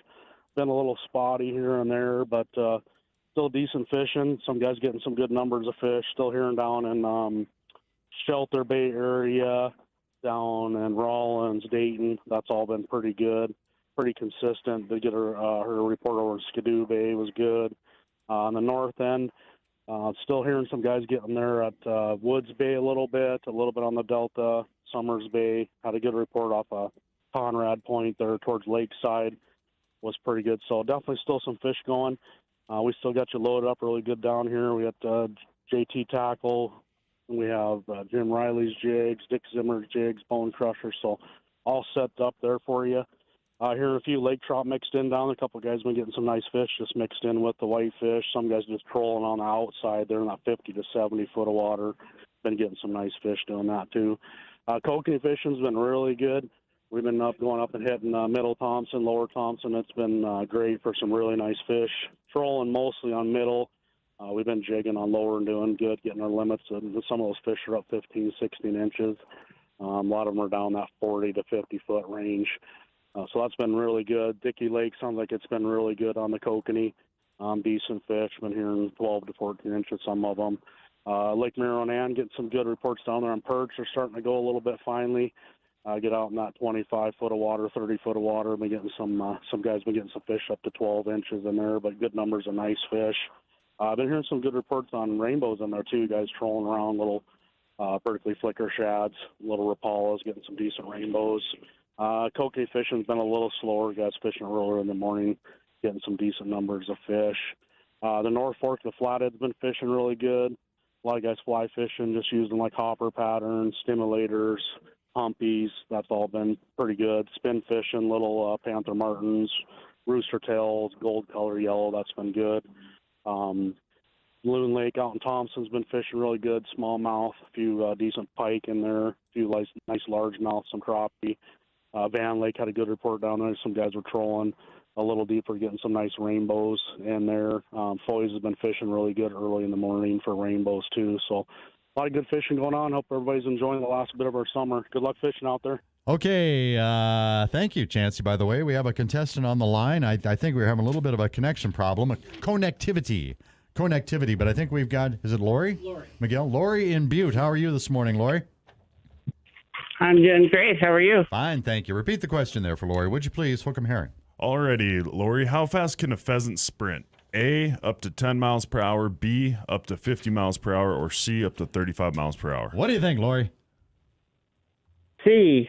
Been a little spotty here and there, but still decent fishing. Some guys getting some good numbers of fish. Still hearing down in Shelter Bay area, down in Rawlins, Dayton. That's all been pretty good, pretty consistent. They get her report over in Skidoo Bay was good. On the north end, still hearing some guys getting there at Woods Bay a little bit on the Delta. Summers Bay had a good report off of Conrad Point there towards Lakeside. Was pretty good. So definitely still some fish going. We still got you loaded up really good down here. We got JT Tackle. We have Jim Riley's jigs, Dick Zimmer's jigs, Bone Crusher. So all set up there for you. Here a few lake trout mixed in down. A couple of guys been getting some nice fish just mixed in with the whitefish. Some guys just trolling on the outside. They're in that 50 to 70 foot of water. Been getting some nice fish doing that too. Kokanee fishing's been really good. We've been going up and hitting Middle Thompson, Lower Thompson. It's been great for some really nice fish. Trolling mostly on Middle. We've been jigging on Lower and doing good, getting our limits. And some of those fish are up 15, 16 inches. A lot of them are down that 40 to 50 foot range. So that's been really good. Dickey Lake sounds like it's been really good on the Kokanee. Decent fish. Been hearing 12 to 14 inches, some of them. Lake Marion getting some good reports down there on perch. They're starting to go a little bit finally. Get out in that 25 foot of water, 30 foot of water. Been getting some guys been getting some fish up to 12 inches in there, but good numbers of nice fish. I've been hearing some good reports on rainbows in there too. Guys trolling around little Berkeley flicker shads, little Rapalas, getting some decent rainbows. Kokanee fishing's been a little slower. Guys fishing earlier in the morning, getting some decent numbers of fish. The North Fork, the Flathead's been fishing really good. A lot of guys fly fishing, just using like hopper patterns, stimulators, humpies. That's all been pretty good. Spin fishing, little Panther Martins, rooster tails, gold color, yellow. That's been good. Loon Lake out in Thompson's been fishing really good. Smallmouth, a few decent pike in there, a few nice largemouth, some crappie. Van Lake had a good report down there. Some guys were trolling a little deeper, getting some nice rainbows in there. Foy's has been fishing really good early in the morning for rainbows too. So a lot of good fishing going on. Hope everybody's enjoying the last bit of our summer. Good luck fishing out there. Okay, thank you, Chancey. By the way, we have a contestant on the line. I think we're having a little bit of a connection problem, connectivity, but I think we've got, is it Lori? Lori. Miguel? Lori in Butte. How are you this morning, Lori? I'm doing great. How are you? Fine, thank you. Repeat the question there for Lori. Would you please, hook 'em herring? Alrighty, Lori, how fast can a pheasant sprint? A, up to 10 miles per hour, B, up to 50 miles per hour, or C, up to 35 miles per hour? What do you think, Lori? C.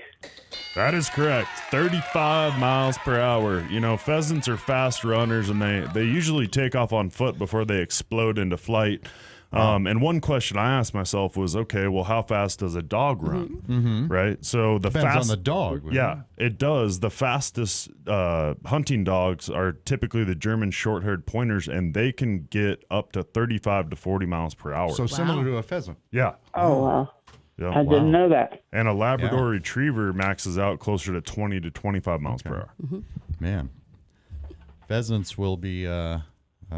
That is correct. 35 miles per hour. You know, pheasants are fast runners, and they usually take off on foot before they explode into flight. And one question I asked myself was, okay, well, how fast does a dog run? Mm-hmm. Right? So the Depends on the dog. Yeah, it does. The fastest hunting dogs are typically the German short-haired pointers, and they can get up to 35 to 40 miles per hour. So similar to a pheasant. Yeah. Oh, wow. Yeah. I didn't know that. And a Labrador Retriever maxes out closer to 20 to 25 miles per hour. Mm-hmm. Man, pheasants will be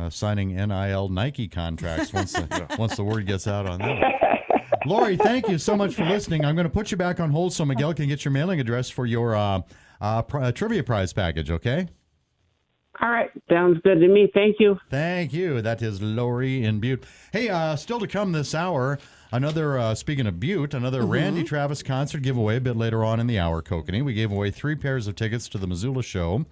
signing NIL Nike contracts once the word gets out on that. Lori, thank you so much for listening. I'm going to put you back on hold so Miguel can get your mailing address for your trivia prize package, okay? All right. Sounds good to me. Thank you. Thank you. That is Lori in Butte. Hey, still to come this hour, another, speaking of Butte, another Randy Travis concert giveaway a bit later on in the hour, Kokanee. We gave away 3 pairs of tickets to the Missoula show,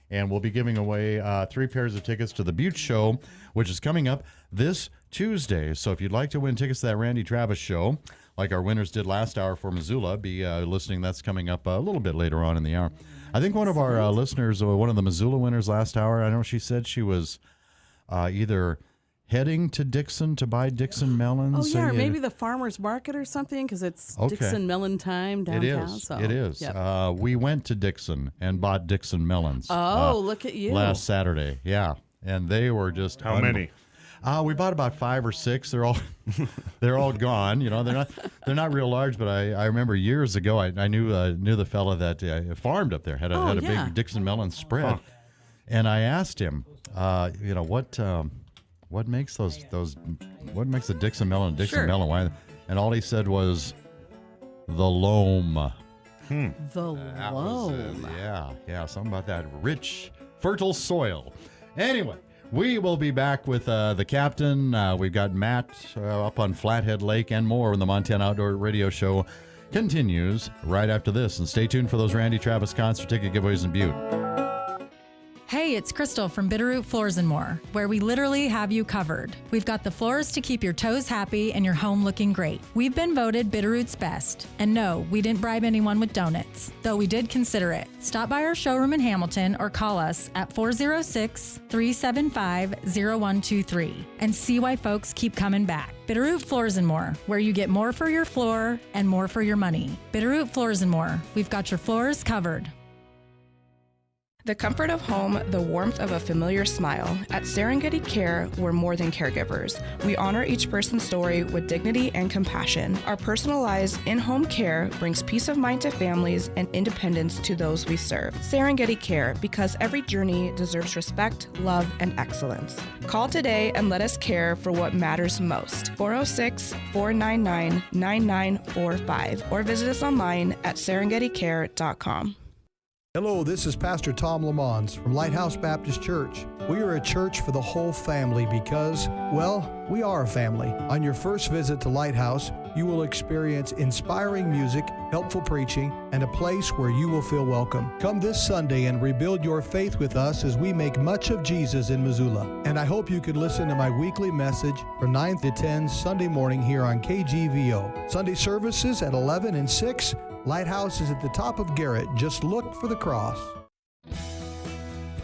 and we'll be giving away 3 pairs of tickets to the Butte show, which is coming up this Tuesday. So if you'd like to win tickets to that Randy Travis show, like our winners did last hour for Missoula, be listening. That's coming up a little bit later on in the hour. I think one of our listeners, one of the Missoula winners last hour, I know she said she was either heading to Dixon to buy Dixon melons. Oh, yeah, or maybe the farmer's market or something, because it's Dixon melon time downtown. It is. Yep. We went to Dixon and bought Dixon melons. Oh, look at you. Last Saturday, yeah. And they were just... How many? We bought about 5 or 6. They're all gone. You know, they're not real large. But I remember years ago, I knew the fella that farmed up there, had a big Dixon melon spread, and I asked him, what makes what makes a Dixon melon melon? Why? And all he said was the loam. The loam. Yeah, something about that rich, fertile soil. Anyway. We will be back with the captain. We've got Matt up on Flathead Lake and more when the Montana Outdoor Radio Show continues right after this. And stay tuned for those Randy Travis concert ticket giveaways in Butte. Hey, it's Crystal from Bitterroot Floors & More, where we literally have you covered. We've got the floors to keep your toes happy and your home looking great. We've been voted Bitterroot's best. And no, we didn't bribe anyone with donuts, though we did consider it. Stop by our showroom in Hamilton or call us at 406-375-0123 and see why folks keep coming back. Bitterroot Floors & More, where you get more for your floor and more for your money. Bitterroot Floors & More, we've got your floors covered. The comfort of home, the warmth of a familiar smile. At Serengeti Care, we're more than caregivers. We honor each person's story with dignity and compassion. Our personalized in-home care brings peace of mind to families and independence to those we serve. Serengeti Care, because every journey deserves respect, love, and excellence. Call today and let us care for what matters most. 406-499-9945 or visit us online at serengeticare.com. Hello, this is Pastor Tom Lamons from Lighthouse Baptist Church. We are a church for the whole family because, well, we are a family. On your first visit to Lighthouse, you will experience inspiring music, helpful preaching, and a place where you will feel welcome. Come this Sunday and rebuild your faith with us as we make much of Jesus in Missoula. And I hope you can listen to my weekly message from 9 to 10 Sunday morning here on KGVO. Sunday services at 11 and 6. Lighthouse is at the top of Garrett. Just look for the cross.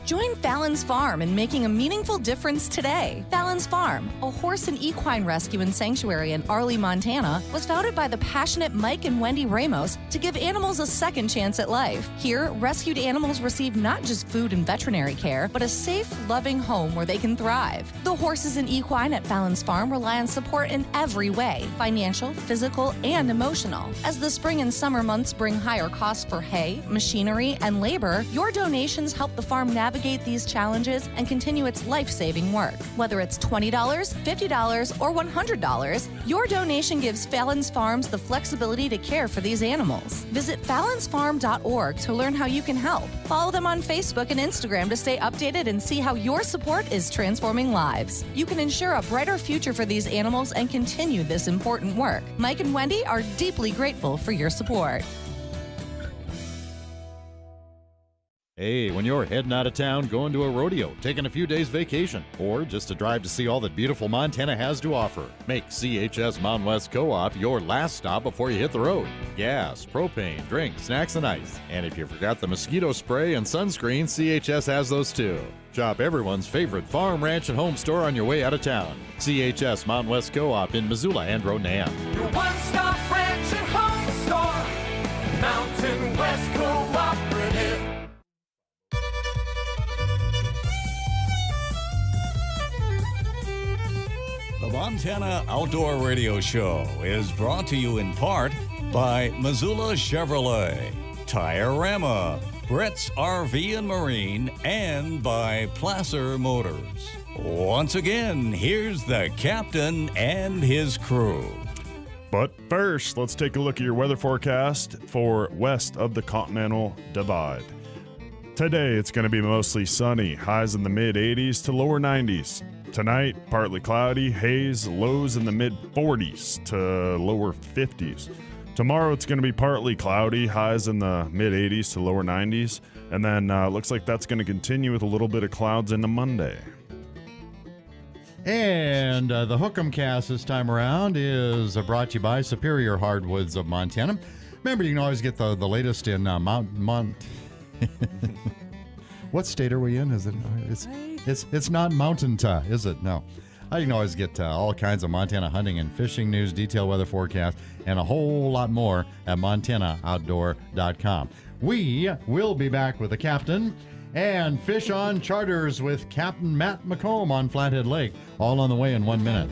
Join Fallon's Farm in making a meaningful difference today. Fallon's Farm, a horse and equine rescue and sanctuary in Arley, Montana, was founded by the passionate Mike and Wendy Ramos to give animals a second chance at life. Here, rescued animals receive not just food and veterinary care, but a safe, loving home where they can thrive. The horses and equine at Fallon's Farm rely on support in every way, financial, physical, and emotional. As the spring and summer months bring higher costs for hay, machinery, and labor, your donations help the farm navigate these challenges and continue its life-saving work. Whether it's $20, $50, or $100, your donation gives Fallon's Farms the flexibility to care for these animals. Visit fallonsfarm.org to learn how you can help. Follow them on Facebook and Instagram to stay updated and see how your support is transforming lives. You can ensure a brighter future for these animals and continue this important work. Mike and Wendy are deeply grateful for your support. Hey, when you're heading out of town, going to a rodeo, taking a few days vacation, or just a drive to see all that beautiful Montana has to offer, make CHS Mountain West Co-op your last stop before you hit the road. Gas, propane, drinks, snacks, and ice. And if you forgot the mosquito spray and sunscreen, CHS has those too. Shop everyone's favorite farm, ranch, and home store on your way out of town. CHS Mountain West Co-op in Missoula and Ronan. Your one-stop ranch and home store, Mountain West Cooperative. The Montana Outdoor Radio Show is brought to you in part by Missoula Chevrolet, Tire-Rama, Brett's RV and Marine, and by Placer Motors. Once again, here's the captain and his crew. But first, let's take a look at your weather forecast for west of the Continental Divide. Today, it's going to be mostly sunny, highs in the mid-80s to lower 90s. Tonight, partly cloudy, haze, lows in the mid-40s to lower 50s. Tomorrow, it's going to be partly cloudy, highs in the mid-80s to lower 90s. And then looks like that's going to continue with a little bit of clouds into Monday. And the Hook'em Cast this time around is brought to you by Superior Hardwoods of Montana. Remember, you can always get the latest in What state are we in? Is it? It's not Mountain, is it? No. You can always get all kinds of Montana hunting and fishing news, detailed weather forecast, and a whole lot more at MontanaOutdoor.com. We will be back with the captain and Fish on Charters with Captain Matt McComb on Flathead Lake, all on the way in 1 minute.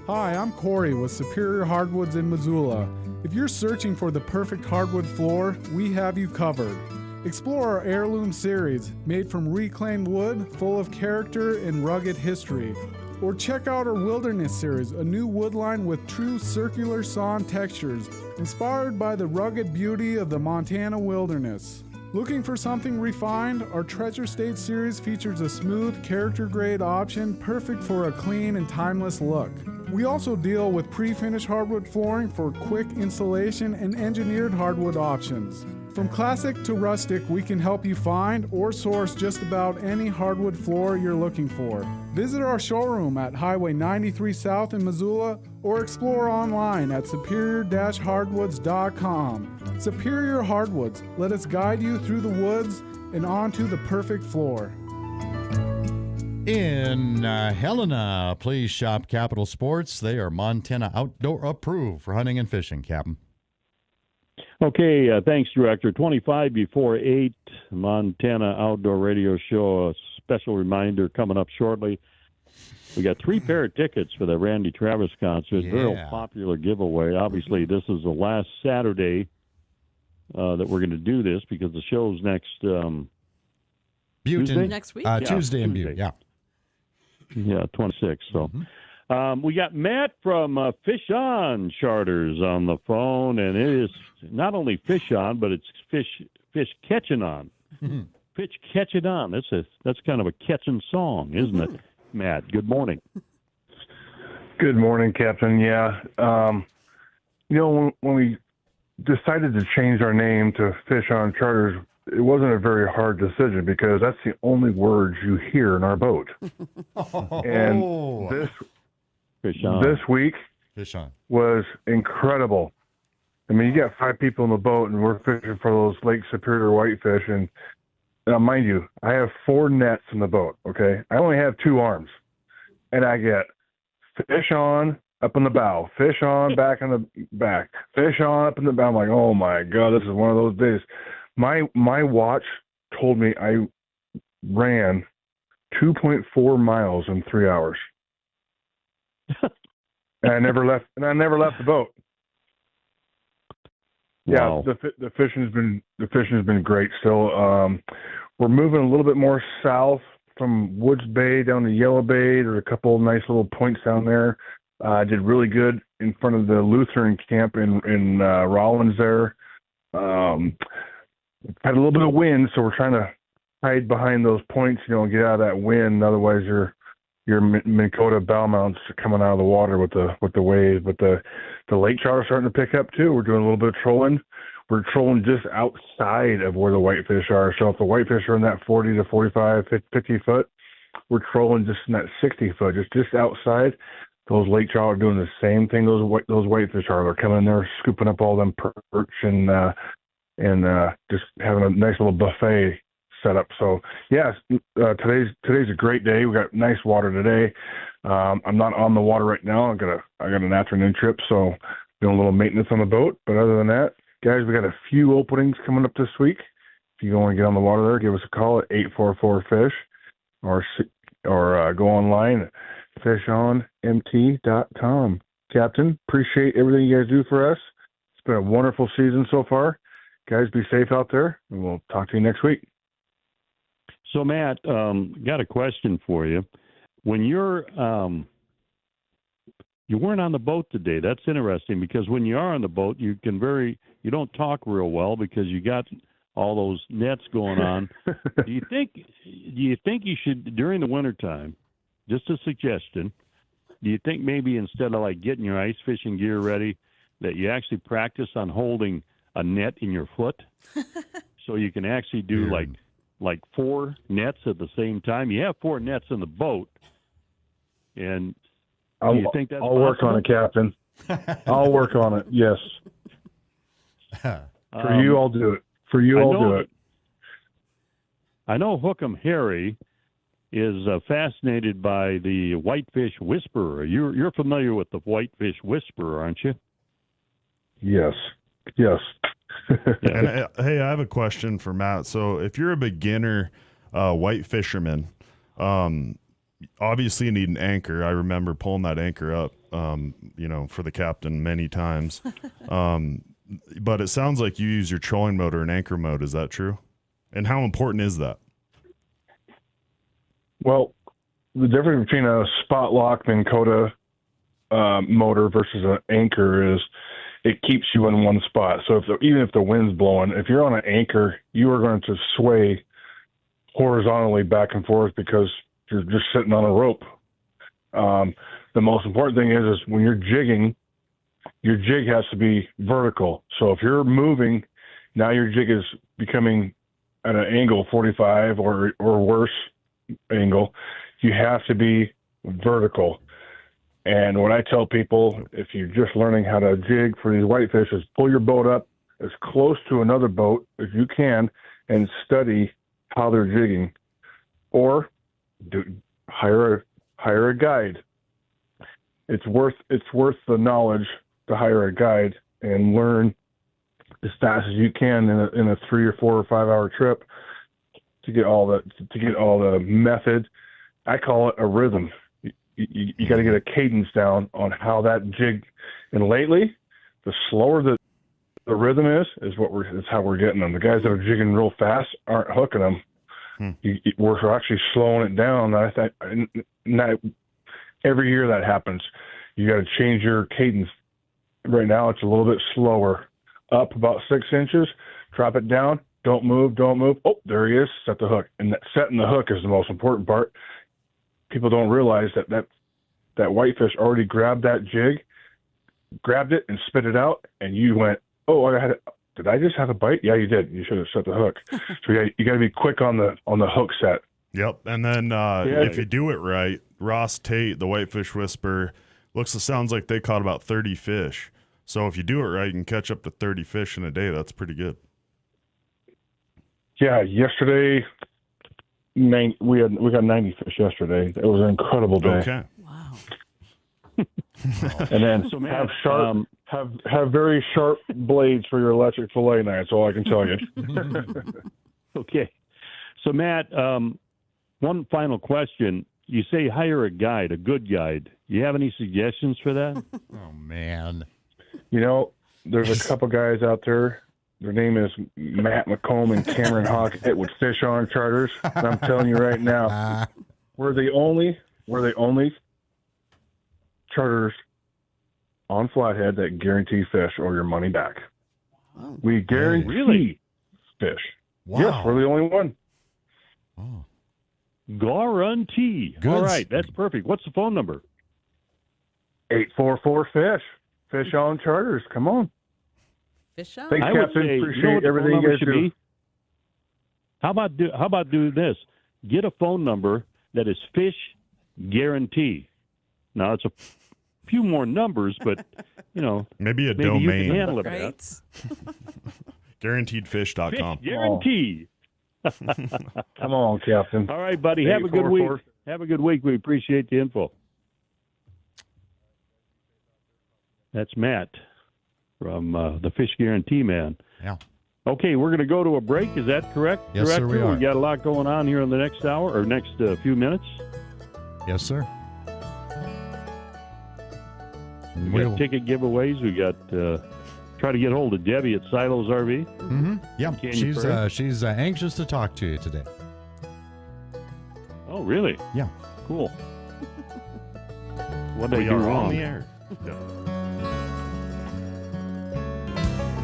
Hi, I'm Corey with Superior Hardwoods in Missoula. If you're searching for the perfect hardwood floor, we have you covered. Explore our Heirloom series, made from reclaimed wood, full of character and rugged history. Or check out our Wilderness series, a new wood line with true circular sawn textures, inspired by the rugged beauty of the Montana wilderness. Looking for something refined? Our Treasure State series features a smooth, character-grade option perfect for a clean and timeless look. We also deal with pre-finished hardwood flooring for quick installation and engineered hardwood options. From classic to rustic, we can help you find or source just about any hardwood floor you're looking for. Visit our showroom at Highway 93 South in Missoula or explore online at superior-hardwoods.com. Superior Hardwoods, let us guide you through the woods and onto the perfect floor. In Helena, please shop Capital Sports. They are Montana Outdoor approved for hunting and fishing, Captain. Okay, thanks, Director. 25 before 8, Montana Outdoor Radio Show. A special reminder coming up shortly. We got 3 pair of tickets for the Randy Travis concert. Yeah. Very popular giveaway. Obviously, this is the last Saturday that we're going to do this because the show's next Tuesday? Next week? Tuesday in Butte, yeah. Yeah, 26. So we got Matt from Fish On Charters on the phone, and it is not only Fish On, but it's fish catching on. Fish catching on. That's kind of a catching song, isn't it, Matt? Good morning. Good morning, Captain. Yeah. When we decided to change our name to Fish On Charters, it wasn't a very hard decision because that's the only words you hear in our boat. And this week was incredible. I mean, you got 5 people in the boat, and we're fishing for those Lake Superior whitefish. And now, mind you, I have 4 nets in the boat, okay? I only have 2 arms. And I get fish on up in the bow, fish on back in the back, fish on up in the bow. I'm like, oh, my God, this is one of those days. My watch told me I ran 2.4 miles in 3 hours. And I never left the boat. Wow. Yeah, the fishing's been great still. We're moving a little bit more south from Woods Bay down to Yellow Bay. There's a couple of nice little points down there. Did really good in front of the Lutheran camp in Rollins there. Had a little bit of wind, so we're trying to hide behind those points, and get out of that wind. Otherwise, your Minn Kota bow mounts are coming out of the water with the wave. But the lake trout are starting to pick up too. We're doing a little bit of trolling. We're trolling just outside of where the whitefish are. So if the whitefish are in that 40 to 45, 50 foot, we're trolling just in that 60 foot, just outside. Those lake trout are doing the same thing those whitefish are. They're coming in there, scooping up all them perch and just having a nice little buffet set up. So yes, today's a great day. We got nice water today. I'm not on the water right now. I got an afternoon trip, so doing a little maintenance on the boat. But other than that, guys, we got a few openings coming up this week. If you want to get on the water there, give us a call at 844-FISH or go online at fishonmt.com. Captain, appreciate everything you guys do for us. It's been a wonderful season so far. Guys, be safe out there, and we'll talk to you next week. So, Matt, got a question for you. When you weren't on the boat today, that's interesting because when you are on the boat, you don't talk real well because you got all those nets going on. Do you think you should, during the wintertime, just a suggestion, do you think maybe instead of like getting your ice fishing gear ready, that you actually practice on holding a net in your foot so you can actually do like 4 nets at the same time? You have 4 nets in the boat, and do you think that's I'll work on it, Captain. I'll work on it. Yes. For you, I'll do it. For you, I'll do it. I know Hook'em Harry is fascinated by the whitefish whisperer. You're familiar with the whitefish whisperer, aren't you? Yes. And hey, I have a question for Matt. So if you're a beginner white fisherman, obviously you need an anchor. I remember pulling that anchor up, for the captain many times. But it sounds like you use your trolling mode or an anchor mode. Is that true? And how important is that? Well, the difference between a spot lock Minn Kota motor versus an anchor is it keeps you in one spot. So even if the wind's blowing, if you're on an anchor, you are going to sway horizontally back and forth because you're just sitting on a rope. The most important thing is when you're jigging, your jig has to be vertical. So if you're moving, Now your jig is becoming at an angle 45 or worse angle. You have to be vertical. And what I tell people, if you're just learning how to jig for these whitefish, is pull your boat up as close to another boat as you can and study how they're jigging, or hire a guide. It's worth the knowledge to hire a guide and learn as fast as you can in a 3 or 4 or 5 hour trip to get all the method. I call it a rhythm. You got to get a cadence down on how that jig. And lately, the slower the rhythm is how we're getting them. The guys that are jigging real fast aren't hooking them. We're actually slowing it down. Every year that happens. You got to change your cadence. Right now, it's a little bit slower. Up about 6 inches, drop it down. Don't move. Oh, there he is. Set the hook. And setting the hook is the most important part. People don't realize that whitefish already grabbed that jig, grabbed it and spit it out, and you went, oh, did I just have a bite? Yeah, you did. You should have set the hook. So you got to be quick on the hook set. Yep. And then if you do it right, Ross Tate, the Whitefish Whisperer, sounds like they caught about 30 fish. So if you do it right, you can catch up to 30 fish in a day. That's pretty good. Yeah, yesterday we got 90 fish yesterday. It was an incredible day. Okay. Wow. And then have very sharp blades for your electric fillet knife. That's all I can tell you. Okay. So Matt, one final question. You say hire a guide, a good guide. You have any suggestions for that? Oh man. There's a couple guys out there. Their name is Matt McComb and Cameron Hockett with Fish On Charters. And I'm telling you right now, we're the only charters on Flathead that guarantee fish or your money back. Oh. We guarantee fish. Wow. Yes, we're the only one. Oh. Guarantee. Good. All right, that's perfect. What's the phone number? 844-FISH. Fish On Charters. Come on. Fish on. Thanks, I would Captain. say, Appreciate everything you guys do. How about do this? Get a phone number that is Fish Guarantee. Now it's a few more numbers, but maybe domain. You can handle it. Right. Guaranteedfish.com. Fish Guarantee. Come on, Captain. All right, buddy. Have a good week. Have a good week. We appreciate the info. That's Matt from the Fish Guarantee Man. Yeah. Okay, we're going to go to a break. Is that correct? Yes, Director? sir, we are. We got a lot going on here in the next hour or next few minutes. Yes, sir. We got ticket giveaways. We got try to get hold of Debbie at Silo's RV. Mm-hmm. Yeah, she's anxious to talk to you today. Oh, really? Yeah. Cool. What did I do wrong? On the air.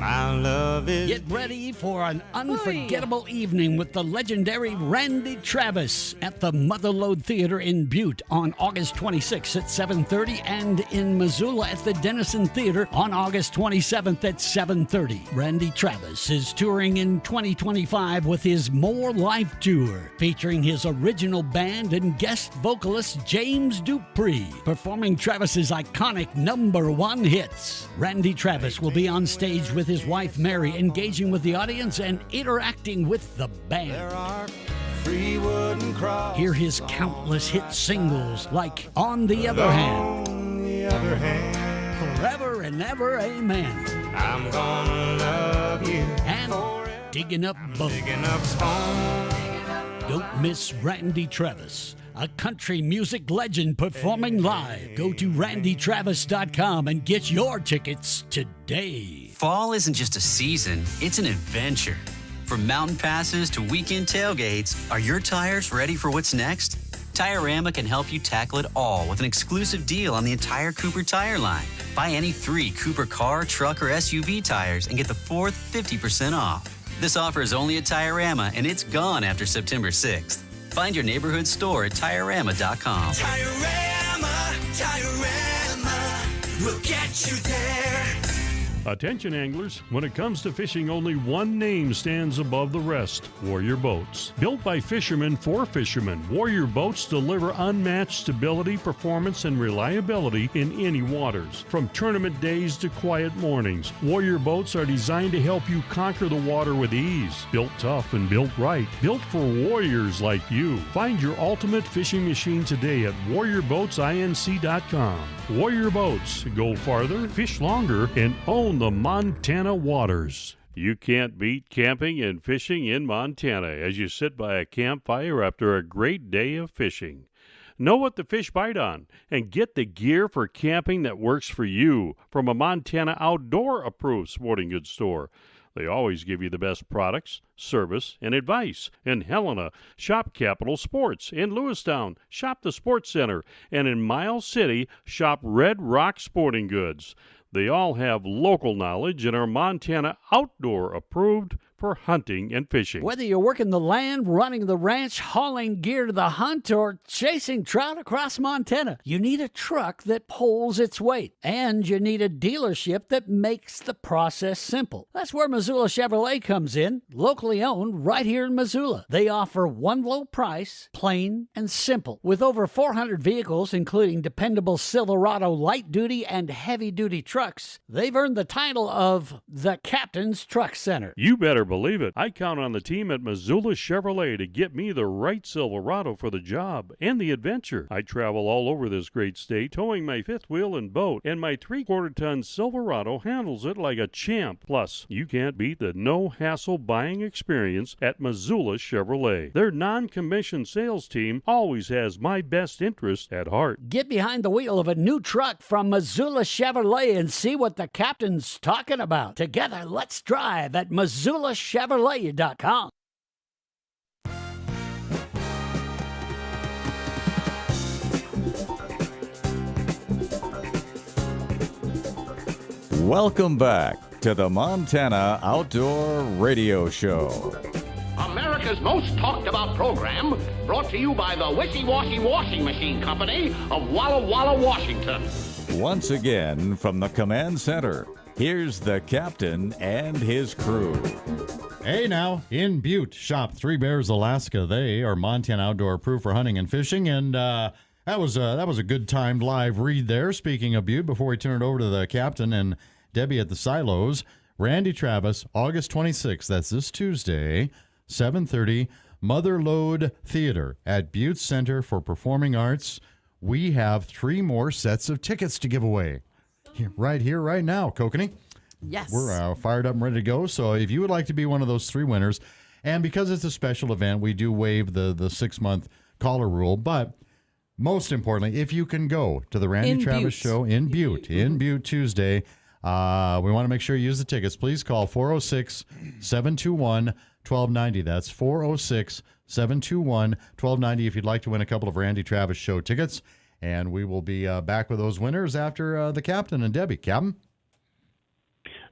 My love is... Get ready for an unforgettable evening with the legendary Randy Travis at the Motherlode Theater in Butte on August 26th at 7:30 and in Missoula at the Denison Theater on August 27th at 7:30. Randy Travis is touring in 2025 with his More Life Tour, featuring his original band and guest vocalist James Dupree, performing Travis's iconic #1 hits. Randy Travis will be on stage with his wife Mary, engaging with the audience and interacting with the band. Hear his countless hit singles like On the Other Hand, Forever and Ever, Amen, I'm gonna love you, and Digging Up Bones. Don't miss Randy Travis, a country music legend performing live. Go to randytravis.com and get your tickets today. Fall isn't just a season, it's an adventure. From mountain passes to weekend tailgates, are your tires ready for what's next? Tire-Rama can help you tackle it all with an exclusive deal on the entire Cooper tire line. Buy any 3 Cooper car, truck, or SUV tires and get the 4th 50% off. This offer is only at Tire-Rama and it's gone after September 6th. Find your neighborhood store at TireRama.com. Tire-Rama, Tire-Rama, we'll get you there. Attention anglers, when it comes to fishing, only one name stands above the rest: Warrior Boats. Built by fishermen for fishermen, Warrior Boats deliver unmatched stability, performance, and reliability in any waters. From tournament days to quiet mornings, Warrior Boats are designed to help you conquer the water with ease. Built tough and built right. Built for warriors like you. Find your ultimate fishing machine today at warriorboatsinc.com. Warrior Boats. Go farther, fish longer, and own the Montana waters. You can't beat camping and fishing in Montana as you sit by a campfire after a great day of fishing. Know what the fish bite on and get the gear for camping that works for you from a Montana Outdoor-approved sporting goods store. They always give you the best products, service, and advice. In Helena, shop Capital Sports. In Lewistown, shop the Sports Center. And in Miles City, shop Red Rock Sporting Goods. They all have local knowledge and are Montana Outdoor approved for hunting and fishing. Whether you're working the land, running the ranch, hauling gear to the hunt, or chasing trout across Montana, you need a truck that pulls its weight. And you need a dealership that makes the process simple. That's where Missoula Chevrolet comes in, locally owned right here in Missoula. They offer one low price, plain and simple. With over 400 vehicles, including dependable Silverado light-duty and heavy-duty trucks, they've earned the title of the Captain's Truck Center. You better believe it. I count on the team at Missoula Chevrolet to get me the right Silverado for the job and the adventure. I travel all over this great state, towing my fifth wheel and boat, and my 3/4-ton Silverado handles it like a champ. Plus, you can't beat the no-hassle buying experience at Missoula Chevrolet. Their non-commissioned sales team always has my best interest at heart. Get behind the wheel of a new truck from Missoula Chevrolet and see what the captain's talking about. Together, let's drive at MissoulaChevrolet.com. Welcome back to the Montana Outdoor Radio Show. America's most talked about program, brought to you by the Wishy Washy Washing Machine Company of Walla Walla, Washington. Once again from the command center, here's the captain and his crew. Hey now, in Butte, shop Three Bears Alaska. They are Montana Outdoor approved for hunting and fishing, and that was a good timed live read there. Speaking of Butte, before we turn it over to the captain and Debbie at the silos, Randy Travis, August 26th, that's this Tuesday, 7:30, Mother Lode Theater at Butte Center for Performing Arts. We have 3 more sets of tickets to give away. Right here, right now, Kokanee. Yes. We're fired up and ready to go. So if you would like to be one of those 3 winners, and because it's a special event, we do waive the 6-month caller rule. But most importantly, if you can go to the Randy Travis Show in Butte, Tuesday, we want to make sure you use the tickets. Please call 406-721-1290. That's 406-721-1290 if you'd like to win a couple of Randy Travis Show tickets. And we will be back with those winners after the captain and Debbie. Captain?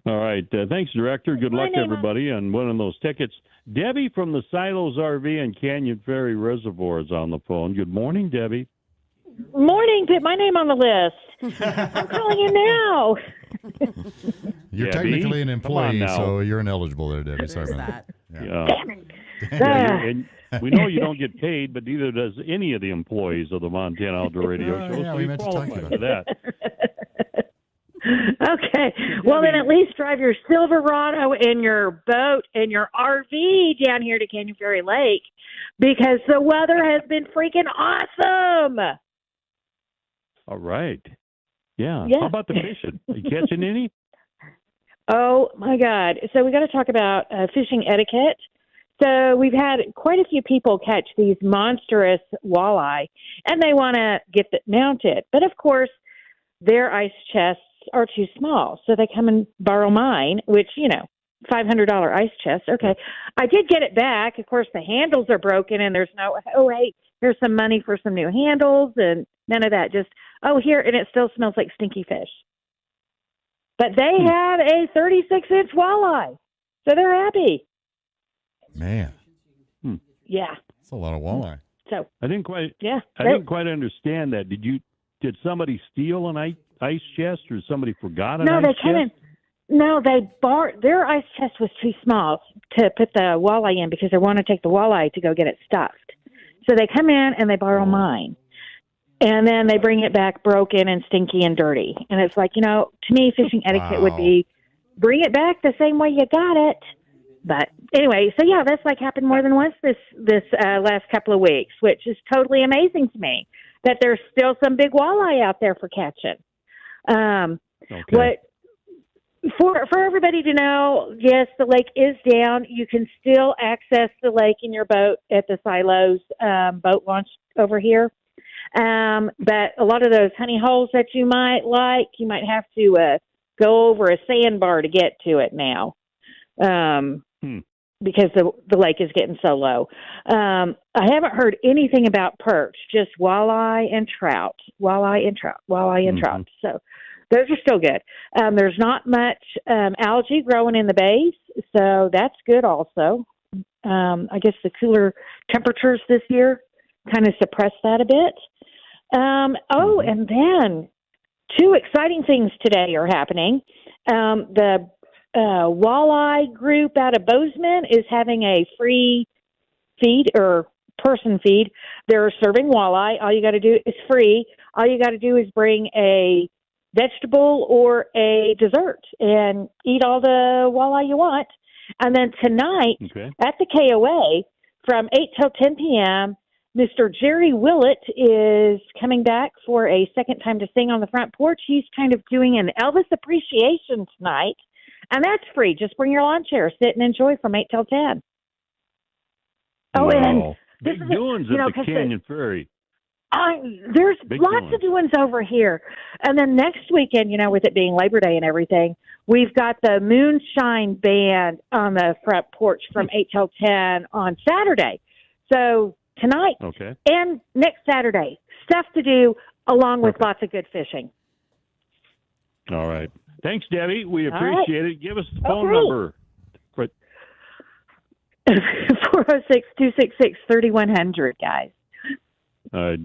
All right. Thanks, Director. Good luck to everybody on winning those tickets. Debbie from the Silos RV and Canyon Ferry Reservoir is on the phone. Good morning, Debbie. Morning. Put my name on the list. I'm calling you now. You're Debbie? technically an employee, so you're ineligible there, Debbie. Sorry about that. And we know you don't get paid, but neither does any of the employees of the Montana Outdoor Radio Show. Yeah, so we you meant to talk qualify about for that. Okay. Well, then at least drive your Silverado and your boat and your RV down here to Canyon Ferry Lake because the weather has been freaking awesome. All right. Yeah. Yeah. How about the fishing? Are you catching any? Oh, my God. So we got to talk about fishing etiquette. So we've had quite a few people catch these monstrous walleye, and they want to get it mounted. But, of course, their ice chests are too small, so they come and borrow mine, which, $500 ice chest. Okay. I did get it back. Of course, the handles are broken, and there's no, hey, here's some money for some new handles, and none of that. Just, here, and it still smells like stinky fish. But they had a 36-inch walleye, so they're happy. Man. Yeah. That's a lot of walleye. So I didn't quite. Yeah. I didn't quite understand that. Did somebody steal an ice chest, or somebody forgot an ice chest? No, their ice chest was too small to put the walleye in because they want to take the walleye to go get it stuffed. So they come in and they borrow mine. And then they bring it back broken and stinky and dirty. And it's like, to me, fishing etiquette would be bring it back the same way you got it. But anyway, so yeah, that's like happened more than once this last couple of weeks, which is totally amazing to me that there's still some big walleye out there for catching. What for everybody to know, yes, the lake is down. You can still access the lake in your boat at the Silos boat launch over here. But a lot of those honey holes that you might have to go over a sandbar to get to it now. Because the lake is getting so low. I haven't heard anything about perch, just walleye and trout. So those are still good. There's not much algae growing in the bays, so that's good also. I guess the cooler temperatures this year kind of suppressed that a bit. And then 2 exciting things today are happening. The walleye group out of Bozeman is having a free feed or person feed. They're serving walleye. All you got to do is free. All you got to do is bring a vegetable or a dessert and eat all the walleye you want. And then tonight at the KOA from 8 till 10 p.m., Mr. Jerry Willett is coming back for a second time to sing on the front porch. He's kind of doing an Elvis appreciation tonight. And that's free. Just bring your lawn chair, sit and enjoy from 8 till 10. Oh, and big doings at the Canyon Ferry. There's lots of doings over here. And then next weekend, with it being Labor Day and everything, we've got the Moonshine Band on the front porch from 8 till 10 on Saturday. So tonight and next Saturday, stuff to do along with lots of good fishing. All right. Thanks, Debbie. We appreciate it. Give us the phone number. 406-266-3100, guys.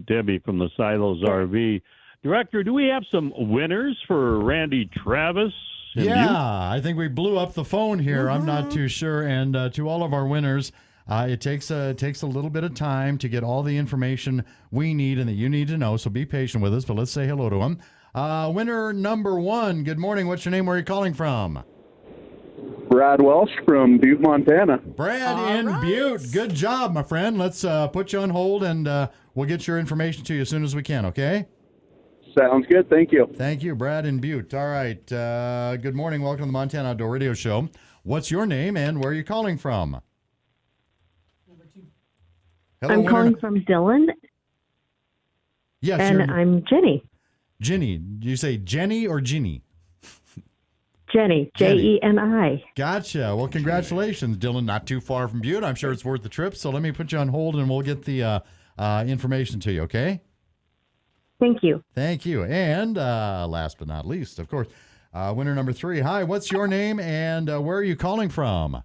Debbie from the Silos RV. Director, do we have some winners for Randy Travis? I think we blew up the phone here. I'm not too sure. And to all of our winners, it takes a little bit of time to get all the information we need and that you need to know. So be patient with us, but let's say hello to them. Winner number 1, good morning. What's your name? Where are you calling from? Brad Welsh from Butte, Montana. Brad in Butte. Good job, my friend. Let's put you on hold, and we'll get your information to you as soon as we can, okay? Sounds good. Thank you. Thank you, Brad in Butte. All right. Good morning. Welcome to the Montana Outdoor Radio Show. What's your name, and where are you calling from? Hello, I'm calling from Dylan. Yes, and I'm Jenny. Jenny. Do you say Jenny or Ginny? Jenny. Jeni. Gotcha. Well, congratulations, Dylan. Not too far from Butte. I'm sure it's worth the trip. So let me put you on hold, and we'll get the information to you, okay? Thank you. Thank you. And last but not least, of course, winner number 3. Hi, what's your name, and where are you calling from?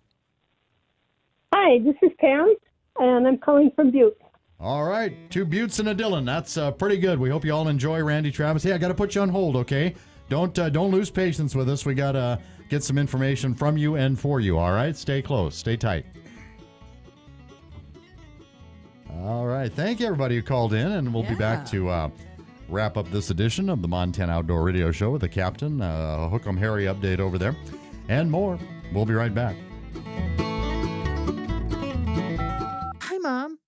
Hi, this is Pam, and I'm calling from Butte. All right, 2 Buttes and a Dylan. That's pretty good. We hope you all enjoy Randy Travis. Hey, I got to put you on hold, okay? Don't lose patience with us. We got to get some information from you and for you, all right? Stay close. Stay tight. All right. Thank you, everybody who called in, and we'll be back to wrap up this edition of the Montana Outdoor Radio Show with the captain, Hook 'em Harry update over there, and more. We'll be right back. Hi, Mom.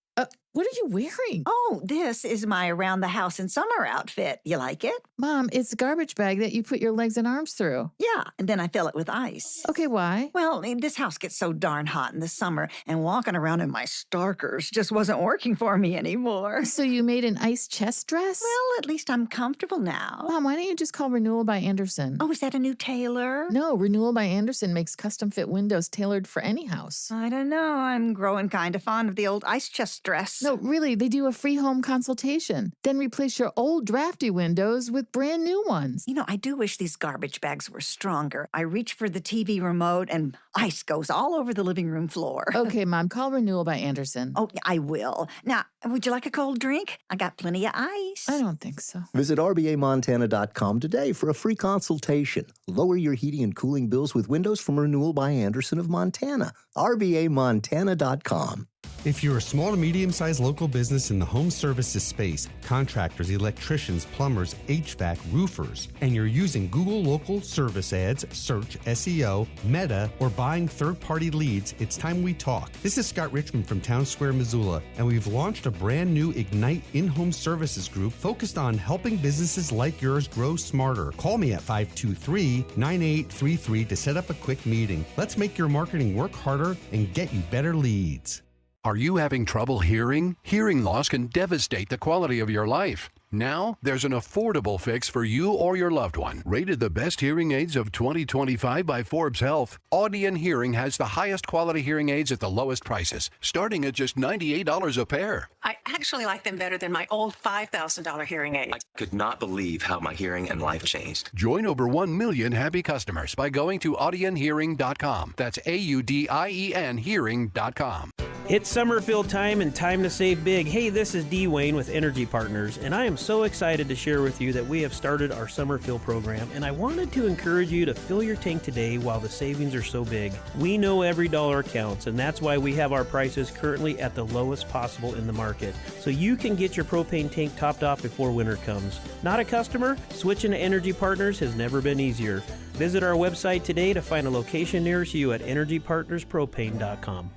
What are you wearing? Oh, this is my around the house in summer outfit. You like it? Mom, it's a garbage bag that you put your legs and arms through. Yeah, and then I fill it with ice. Okay, why? Well, this house gets so darn hot in the summer, and walking around in my Starkers just wasn't working for me anymore. So you made an ice chest dress? Well, at least I'm comfortable now. Mom, why don't you just call Renewal by Anderson? Oh, is that a new tailor? No, Renewal by Anderson makes custom fit windows tailored for any house. I don't know. I'm growing kind of fond of the old ice chest dress. No, really. Really, they do a free home consultation. Then replace your old drafty windows with brand new ones. You know, I do wish these garbage bags were stronger. I reach for the TV remote and ice goes all over the living room floor. Okay, Mom, call Renewal by Anderson. Oh, I will. Now, would you like a cold drink? I got plenty of ice. I don't think so. Visit RBAMontana.com today for a free consultation. Lower your heating and cooling bills with windows from Renewal by Anderson of Montana. RBAMontana.com. If you're a small to medium-sized local business in the home services space, contractors, electricians, plumbers, HVAC, roofers, and you're using Google local service ads, search, SEO, Meta, or buying third-party leads, it's time we talk. This is Scott Richmond from Town Square, Missoula, and we've launched a brand new Ignite in-home services group focused on helping businesses like yours grow smarter. Call me at 523-9833 to set up a quick meeting. Let's make your marketing work harder and get you better leads. Are you having trouble hearing? Hearing loss can devastate the quality of your life. Now, there's an affordable fix for you or your loved one. Rated the best hearing aids of 2025 by Forbes Health, Audion Hearing has the highest quality hearing aids at the lowest prices, starting at just $98 a pair. I actually like them better than my old $5,000 hearing aid. I could not believe how my hearing and life changed. Join over 1 million happy customers by going to audionhearing.com. That's AUDIEN hearing.com. It's summer fill time and time to save big. Hey, this is D. Wayne with Energy Partners, and I am so excited to share with you that we have started our summer fill program, and I wanted to encourage you to fill your tank today while the savings are so big. We know every dollar counts, and that's why we have our prices currently at the lowest possible in the market, so you can get your propane tank topped off before winter comes. Not a customer? Switching to Energy Partners has never been easier. Visit our website today to find a location nearest you at energypartnerspropane.com.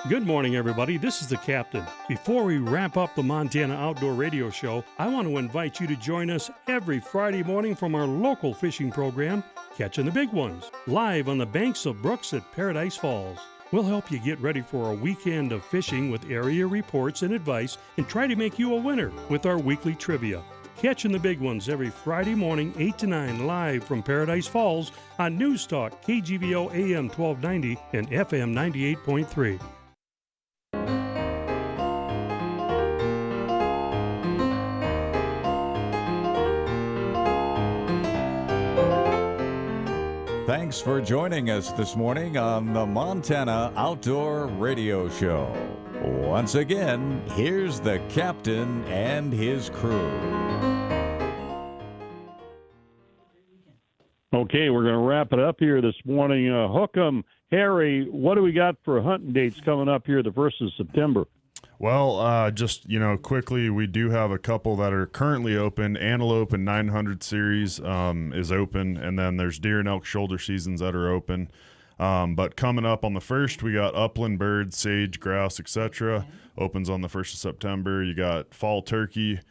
Good morning, everybody. This is the Captain. Before we wrap up the Montana Outdoor Radio Show, I want to invite you to join us every Friday morning from our local fishing program, Catching the Big Ones, live on the banks of brooks at Paradise Falls. We'll help you get ready for a weekend of fishing with area reports and advice and try to make you a winner with our weekly trivia. Catching the Big Ones every Friday morning, 8 to 9, live from Paradise Falls on News Talk, KGVO AM 1290 and FM 98.3. Thanks for joining us this morning on the Montana Outdoor Radio Show. Once again, here's the captain and his crew. Okay, we're going to wrap it up here this morning. Hook 'em, Harry, what do we got for hunting dates coming up here the 1st of September? Well, just, quickly, we do have a couple that are currently open. Antelope and 900 series is open, and then there's deer and elk shoulder seasons that are open. But coming up on the 1st, we got upland birds, sage, grouse, etc. Opens on the 1st of September. You got fall turkey,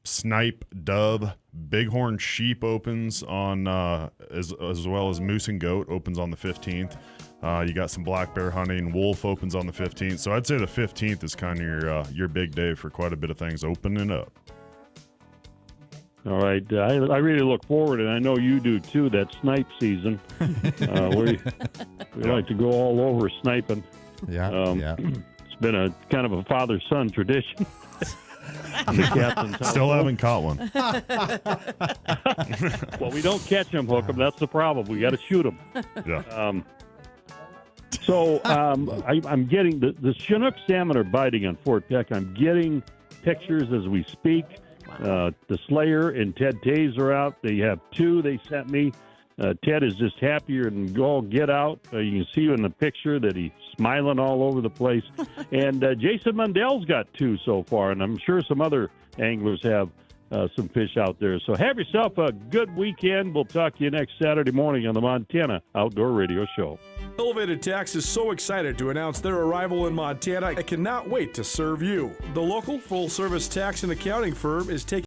snipe, dove, bighorn sheep opens on as well as moose and goat opens on the 15th. You got some black bear hunting. Wolf opens on the 15th. So I'd say the 15th is kind of your big day for quite a bit of things opening up. All right. I really look forward, and I know you do too, that snipe season. We like to go all over sniping. Yeah. It's been a kind of a father-son tradition. Still haven't caught one. Well, we don't catch them, Hook 'em. That's the problem. We got to shoot them. Yeah. So I'm getting the Chinook salmon are biting on Fort Peck. I'm getting pictures as we speak. The Slayer and Ted Tays are out. They have 2 they sent me. Ted is just happier than all get out. You can see in the picture that he's smiling all over the place. And Jason Mundell's got 2 so far, and I'm sure some other anglers have some fish out there. So have yourself a good weekend. We'll talk to you next Saturday morning on the Montana Outdoor Radio Show. Elevated Tax is so excited to announce their arrival in Montana. I cannot wait to serve you. The local full-service tax and accounting firm is taking